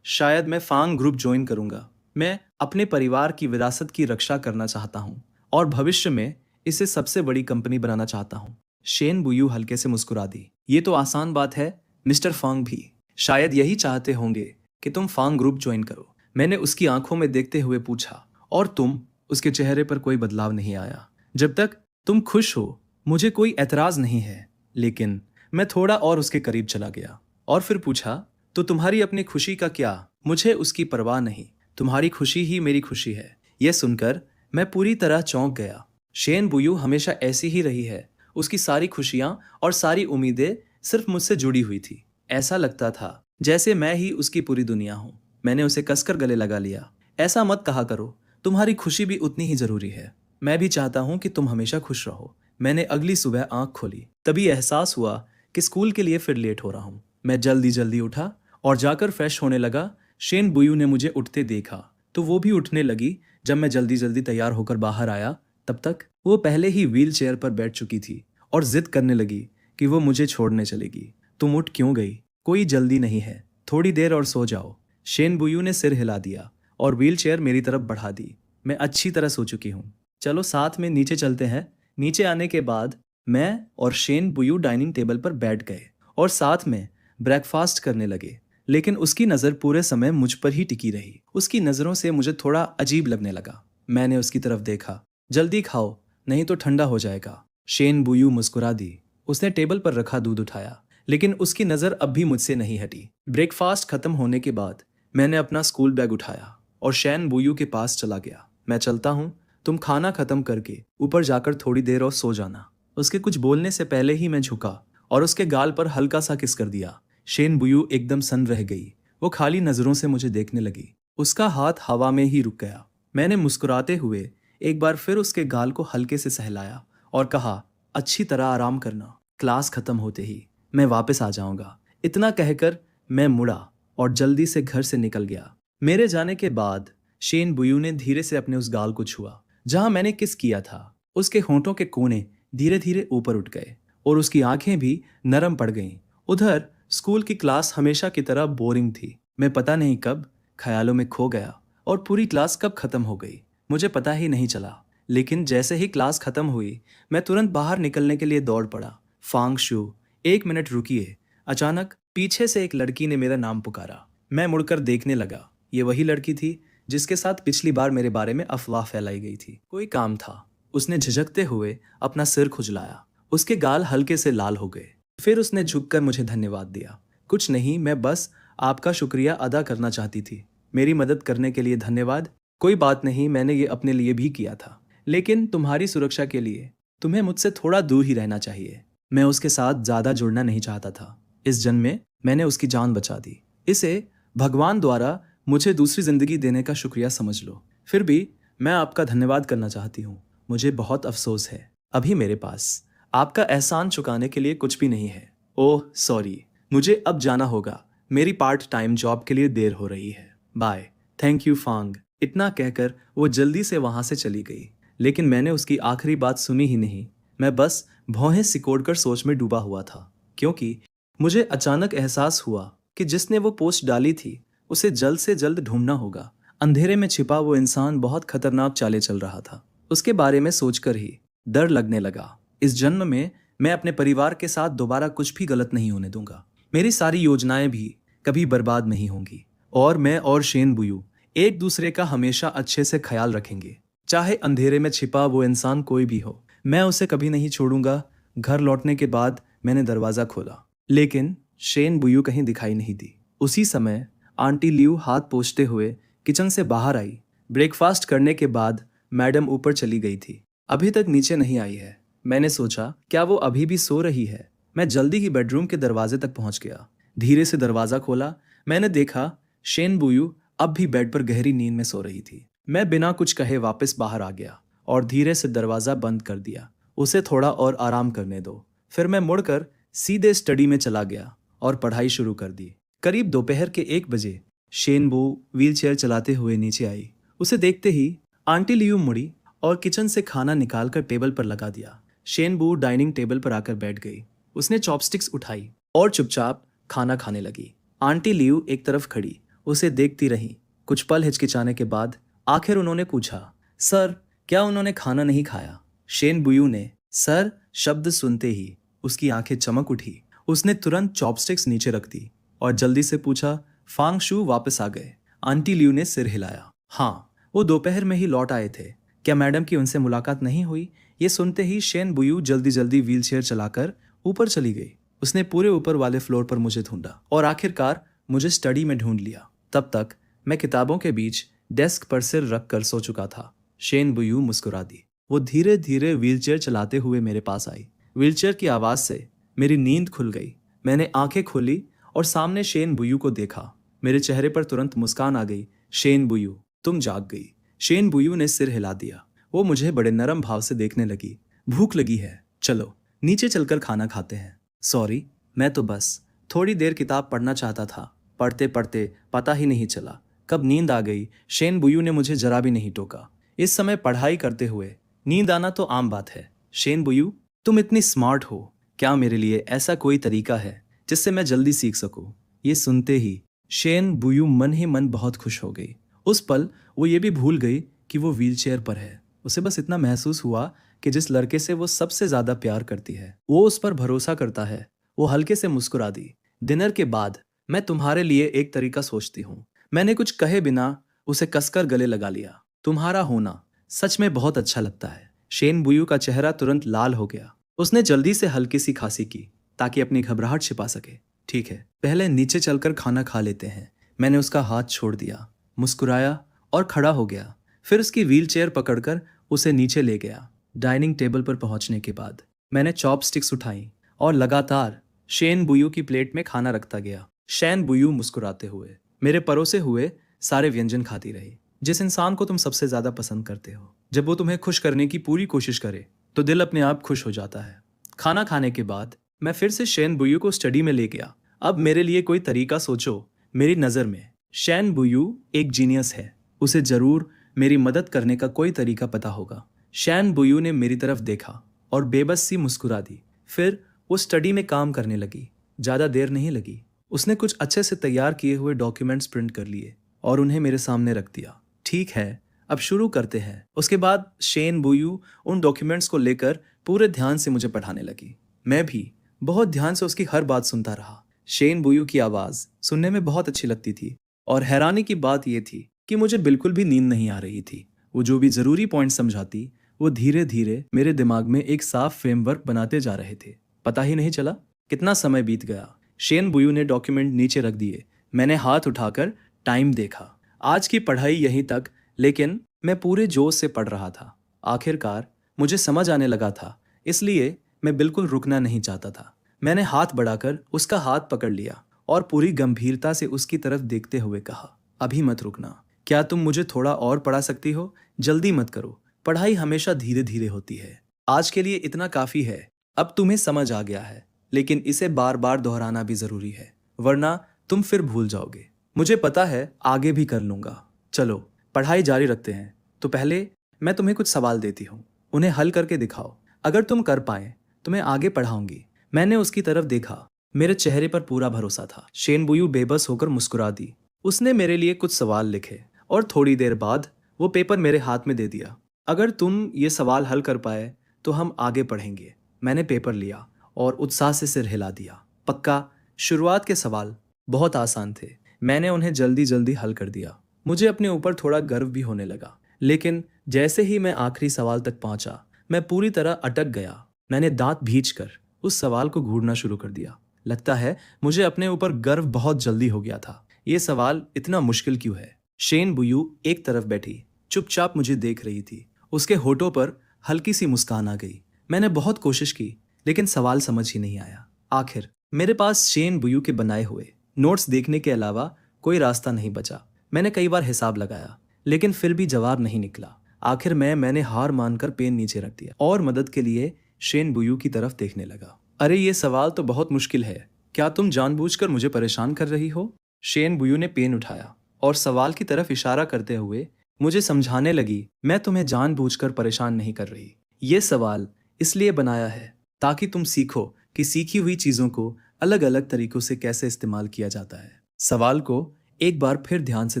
शायद मैं फांग ग्रुप ज्वाइन करूंगा। मैं अपने परिवार की विरासत की रक्षा करना चाहता हूं और भविष्य में इसे सबसे बड़ी कंपनी बनाना चाहता हूं। शेन बुयू हल्के से मुस्कुरा दी। ये तो आसान बात है। मिस्टर फांग भी शायद यही चाहते होंगे कि तुम फांग ग्रुप ज्वाइन करो। मैंने उसकी आंखों में देखते हुए पूछा, और तुम? उसके चेहरे पर कोई बदलाव नहीं आया। जब तक तुम खुश हो मुझे कोई एतराज नहीं है। लेकिन मैं थोड़ा और उसके करीब चला गया। और फिर पूछा, तो तुम्हारी अपनी खुशी का क्या? मुझे उसकी परवाह नहीं, तुम्हारी खुशी ही मेरी खुशी है। यह सुनकर मैं पूरी तरह चौंक गया। शेन बुयू हमेशा ऐसी ही रही है। उसकी सारी खुशियां और सारी उम्मीदें सिर्फ मुझसे जुड़ी हुई थी। ऐसा लगता था जैसे मैं ही उसकी पूरी दुनिया हूं। मैंने उसे कसकर गले लगा लिया। ऐसा मत कहा करो, तुम्हारी खुशी भी उतनी ही जरूरी है। मैं भी चाहता हूं कि तुम हमेशा खुश रहो। मैंने अगली सुबह आंख खोली, तभी एहसास हुआ कि स्कूल के लिए फिर लेट हो रहा हूं। मैं जल्दी जल्दी उठा और जाकर फ्रेश होने लगा। शेन बुयू ने मुझे उठते देखा तो वो भी उठने लगी। जब मैं जल्दी जल्दी तैयार होकर बाहर आया, तब तक वो पहले ही व्हील चेयर पर बैठ चुकी थी और जिद करने लगी कि वो मुझे छोड़ने चलेगी। तुम उठ क्यों गई? कोई जल्दी नहीं है, थोड़ी देर और सो जाओ। शेन बुयू ने सिर हिला दिया और व्हील चेयर मेरी तरफ बढ़ा दी। मैं अच्छी तरह सो चुकी हूँ, चलो साथ में नीचे चलते हैं। नीचे आने के बाद मैं और शेन बुयू डाइनिंग टेबल पर बैठ गए और साथ में ब्रेकफास्ट करने लगे। लेकिन उसकी नज़र पूरे समय मुझ पर ही टिकी रही। उसकी नज़रों से मुझे थोड़ा अजीब लगने लगा। मैंने उसकी तरफ देखा। जल्दी खाओ, नहीं तो ठंडा हो जाएगा। शेन बुयू मुस्कुरा दी। उसने टेबल पर रखा दूध उठाया, लेकिन उसकी नज़र अब भी मुझसे नहीं हटी। ब्रेकफास्ट खत्म होने के बाद मैंने अपना स्कूल बैग उठाया और शेन बुयू के पास चला गया। मैं चलता हूँ, तुम खाना खत्म करके ऊपर जाकर थोड़ी देर और सो जाना। उसके कुछ बोलने से पहले ही मैं झुका और उसके गाल पर हल्का सा किस कर दिया। शेन बुयू एकदम सन्न रह गई। वो खाली नजरों से मुझे देखने लगी। उसका हाथ हवा में ही रुक गया। मैंने मुस्कुराते हुए एक बार फिर उसके गाल को हल्के से सहलाया और कहा, अच्छी तरह आराम करना, क्लास खत्म होते ही मैं वापस आ जाऊंगा। इतना कहकर मैं मुड़ा और जल्दी से घर से निकल गया। मेरे जाने के बाद शेन बुयू ने धीरे से अपने उस गाल को छुआ जहां मैंने किस किया था। उसके होंठों के कोने धीरे धीरे ऊपर उठ गए और उसकी आंखें भी नरम पड़ गईं। उधर स्कूल की क्लास हमेशा की तरह बोरिंग थी। मैं पता नहीं कब ख्यालों में खो गया और पूरी क्लास कब खत्म हो गई मुझे पता ही नहीं चला। लेकिन जैसे ही क्लास खत्म हुई, मैं तुरंत बाहर निकलने के लिए दौड़ पड़ा। फांग शू, 1 मिनट रुकिए। अचानक पीछे से एक लड़की ने मेरा नाम पुकारा। मैं मुड़कर देखने लगा। ये वही लड़की थी जिसके साथ पिछली बार मेरे बारे में अफवाह फैलाई गई थी। कोई काम था। उसने झिझकते हुए अपना सिर खुजलाया। उसके गाल हल्के से लाल हो गए। फिर उसने झुककर मुझे धन्यवाद दिया। कुछ नहीं, मैं बस आपका शुक्रिया अदा करना चाहती थी। मेरी मदद करने के लिए धन्यवाद। कोई बात नहीं, मैंने ये अपने लिए भी किया था, लेकिन तुम्हारी सुरक्षा के लिए तुम्हें मुझसे थोड़ा दूर ही रहना चाहिए। मैं उसके साथ ज्यादा जुड़ना नहीं चाहता था। इस जन्म में मैंने उसकी जान बचा दी। इसे भगवान द्वारा मुझे दूसरी जिंदगी देने का शुक्रिया समझ लो। फिर भी मैं आपका धन्यवाद करना चाहती हूँ। मुझे बहुत अफसोस है, अभी मेरे पास आपका एहसान चुकाने के लिए कुछ भी नहीं है। ओह सॉरी, मुझे अब जाना होगा। मेरी पार्ट टाइम जॉब के लिए देर हो रही है। बाय। Thank you Fang. इतना कहकर वो जल्दी से वहां से चली गई। लेकिन मैंने उसकी आखिरी बात सुनी ही नहीं। मैं बस भौहें सिकोड़कर सोच में डूबा हुआ था, क्योंकि मुझे अचानक एहसास हुआ कि जिसने वो पोस्ट डाली थी उसे जल्द से जल्द ढूंढना होगा। अंधेरे में छिपा वो इंसान बहुत खतरनाक चालें चल रहा था। उसके बारे में सोचकर ही डर लगने लगा। इस जन्म में मैं अपने परिवार के साथ दोबारा कुछ भी गलत नहीं होने दूंगा। मेरी सारी योजनाएं भी कभी बर्बाद नहीं होंगी और मैं और शेन बुयू एक दूसरे का हमेशा अच्छे से ख्याल रखेंगे, चाहे अंधेरे में छिपा वो इंसान कोई भी हो। मैं उसे कभी नहीं छोड़ूंगा। घर लौटने के बाद मैंने दरवाजा खोला, लेकिन शेन बुयू कहीं दिखाई नहीं दी। उसी समय आंटी लियू हाथ पोंछते हुए किचन से बाहर आई। ब्रेकफास्ट करने के बाद मैडम ऊपर चली गई थी, अभी तक नीचे नहीं आई है। मैंने सोचा, क्या वो अभी भी सो रही है? मैं जल्दी ही बेडरूम के दरवाजे तक पहुंच गया। धीरे से दरवाजा खोला। मैंने देखा शेन बुयू अब भी बेड पर गहरी नींद में सो रही थी। मैं बिना कुछ कहे वापस बाहर आ गया और धीरे से दरवाजा बंद कर दिया। उसे थोड़ा और आराम करने दो। फिर मैं मुड़कर सीधे स्टडी में चला गया और पढ़ाई शुरू कर दी। करीब दोपहर के 1 बजे शेन बू व्हीलचेयर चलाते हुए नीचे आई। उसे देखते ही आंटी लियू मुड़ी और किचन से खाना निकालकर टेबल पर लगा दिया। शेन बू डाइनिंग टेबल पर आकर बैठ गई। उसने चॉपस्टिक्स उठाई और चुपचाप खाना खाने लगी। आंटी लियू एक तरफ खड़ी उसे देखती रही। कुछ पल हिचकिचाने के बाद आखिर उन्होंने पूछा, सर, क्या उन्होंने खाना नहीं खाया? शेन बुयू ने सर शब्द सुनते ही उसकी आंखें चमक उठी। उसने तुरंत चॉपस्टिक्स नीचे रख दी और जल्दी से पूछा, फांग शू वापस आ गए? आंटी लियू ने सिर हिलाया। हाँ, वो दोपहर में ही लौट आए थे। क्या मैडम की उनसे मुलाकात नहीं हुई? ये सुनते ही शेन बुयू जल्दी जल्दी व्हीलचेयर चलाकर ऊपर चली गई। उसने पूरे ऊपर वाले फ्लोर पर मुझे ढूंढा और आखिरकार मुझे स्टडी में ढूंढ लिया। तब तक मैं किताबों के बीच डेस्क पर सिर रख कर सो चुका था। शेन बुयू मुस्कुरा दी। वो धीरे धीरे व्हीलचेयर चलाते हुए मेरे पास आई। व्हीलचेयर की आवाज से मेरी नींद खुल गई। मैंने आंखें खोली और सामने शेन बुयू को देखा। मेरे चेहरे पर तुरंत मुस्कान आ गई। शेन बुयू, तुम जाग गई। शेन बुयू ने सिर हिला दिया। वो मुझे बड़े नरम भाव से देखने लगी। भूख लगी है, चलो नीचे चलकर खाना खाते हैं। सॉरी, मैं तो बस थोड़ी देर किताब पढ़ना चाहता था। पढ़ते पढ़ते पता ही नहीं चला कब नींद आ गई। शेन बुयू ने मुझे जरा भी नहीं टोका। इस समय पढ़ाई करते हुए नींद आना तो आम बात है। शेन बुयू, तुम इतनी स्मार्ट हो, क्या मेरे लिए ऐसा कोई तरीका है जिससे मैं जल्दी सीख सकूं? ये सुनते ही शेन बुयू मन ही मन बहुत खुश हो गई। उस पल वो ये भी भूल गई कि वो व्हीलचेयर पर है। उसे बस इतना महसूस हुआ कि जिस लड़के से वो सबसे ज्यादा प्यार करती है वो उस पर भरोसा करता है। वो हल्के से मुस्कुरा दी। डिनर के बाद मैं तुम्हारे लिए एक तरीका सोचती हूँ। मैंने कुछ कहे बिना उसे कसकर गले लगा लिया। तुम्हारा होना सच में बहुत अच्छा लगता है। शेन बुयू का चेहरा तुरंत लाल हो गया। उसने जल्दी से हल्की सी खांसी की ताकि अपनी घबराहट छिपा सके। ठीक है, पहले नीचे चलकर खाना खा लेते हैं। मैंने उसका हाथ छोड़ दिया, मुस्कुराया और खड़ा हो गया। फिर उसकी व्हीलचेयर पकड़कर उसे नीचे ले गया। डाइनिंग टेबल पर पहुंचने के बाद मैंने चॉपस्टिक्स उठाई और लगातार शेन बुयू की प्लेट में खाना रखता गया। शेन बुयू मुस्कुराते हुए मेरे परोसे हुए सारे व्यंजन खाती रही। जिस इंसान को तुम सबसे ज्यादा पसंद करते हो, जब वो तुम्हें खुश करने की पूरी कोशिश करे तो दिल अपने आप खुश हो जाता है। खाना खाने के बाद मैं फिर से शेन बुयू को स्टडी में ले गया। अब मेरे लिए कोई तरीका सोचो। मेरी नज़र में शेन बुयू एक जीनियस है। उसे जरूर मेरी मदद करने का कोई तरीका पता होगा। शेन बुयू ने मेरी तरफ देखा और बेबस सी मुस्कुरा दी। फिर वो स्टडी में काम करने लगी। ज़्यादा देर नहीं लगी। उसने कुछ अच्छे से तैयार किए हुए डॉक्यूमेंट्स प्रिंट कर लिए और उन्हें मेरे सामने रख दिया। ठीक है, अब शुरू करते हैं। उसके बाद शेन बुयू उन डॉक्यूमेंट्स को लेकर पूरे ध्यान से मुझे पढ़ाने लगी। मैं भी बहुत ध्यान से उसकी हर बात सुनता रहा। शेन बुयू की आवाज़ सुनने में बहुत अच्छी लगती थी और हैरानी की बात यह थी कि मुझे बिल्कुल भी नींद नहीं आ रही थी। वो जो भी ज़रूरी पॉइंट समझाती वो धीरे धीरे मेरे दिमाग में एक साफ फ्रेमवर्क बनाते जा रहे थे। पता ही नहीं चला कितना समय बीत गया। शेन बुयू ने डॉक्यूमेंट नीचे रख दिए। मैंने हाथ उठाकर टाइम देखा। आज की पढ़ाई यहीं तक, लेकिन मैं पूरे जोश से पढ़ रहा था। आखिरकार मुझे समझ आने लगा था, इसलिए मैं बिल्कुल रुकना नहीं चाहता था। मैंने हाथ बढ़ाकर उसका हाथ पकड़ लिया और पूरी गंभीरता से उसकी तरफ देखते हुए कहा, अभी मत रुकना। क्या तुम मुझे थोड़ा और पढ़ा सकती हो? जल्दी मत करो, पढ़ाई हमेशा धीरे धीरे होती है। आज के लिए इतना काफ़ी है। अब तुम्हें समझ आ गया है, लेकिन इसे बार बार दोहराना भी ज़रूरी है, वरना तुम फिर भूल जाओगे। मुझे पता है, आगे भी कर लूँगा। चलो पढ़ाई जारी रखते हैं। तो पहले मैं तुम्हें कुछ सवाल देती हूँ, उन्हें हल करके दिखाओ। अगर तुम कर पाए तो मैं आगे पढ़ाऊंगी। मैंने उसकी तरफ देखा। मेरे चेहरे पर पूरा भरोसा था। शेन बुयू बेबस होकर मुस्कुरा दी। उसने मेरे लिए कुछ सवाल लिखे और थोड़ी देर बाद वो पेपर मेरे हाथ में दे दिया। अगर तुम ये सवाल हल कर पाए तो हम आगे पढ़ेंगे। मैंने पेपर लिया और उत्साह से सिर हिला दिया। पक्का? शुरुआत के सवाल बहुत आसान थे। मैंने उन्हें जल्दी जल्दी हल कर दिया। मुझे अपने ऊपर थोड़ा गर्व भी होने लगा। लेकिन जैसे ही मैं आखिरी सवाल तक पहुंचा, मैं पूरी तरह अटक गया। मैंने दांत भींचकर उस सवाल को घूरना शुरू कर दिया। लगता है मुझे अपने ऊपर गर्व बहुत जल्दी हो गया था। ये सवाल इतना मुश्किल क्यों है? शेन बुयू एक तरफ बैठी चुपचाप मुझे देख रही थी। उसके होठों पर हल्की सी मुस्कान आ गई। मैंने बहुत कोशिश की, लेकिन सवाल समझ ही नहीं आया। आखिर मेरे पास शेन बुयू के बनाए हुए नोट्स देखने के अलावा कोई रास्ता नहीं बचा। मैंने कई बार हिसाब लगाया, लेकिन फिर भी जवाब नहीं निकला। आखिर मैंने हार मानकर पेन नीचे रख दिया और मदद के लिए शेन बुयू की तरफ देखने लगा। अरे ये सवाल तो बहुत मुश्किल है। क्या तुम जानबूझकर मुझे परेशान कर रही हो? शेन बुयू ने पेन उठाया और सवाल की तरफ इशारा करते हुए मुझे समझाने लगी, मैं तुम्हें जानबूझकर परेशान नहीं कर रही। ये सवाल इसलिए बनाया है ताकि तुम सीखो कि सीखी हुई चीज़ों को अलग अलग तरीकों से कैसे इस्तेमाल किया जाता है। सवाल को एक बार फिर ध्यान से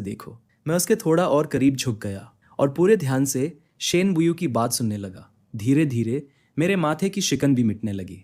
देखो। मैं उसके थोड़ा और करीब झुक गया और पूरे ध्यान से शेन बुयू की बात सुनने लगा। धीरे धीरे मेरे माथे की शिकन भी मिटने लगी।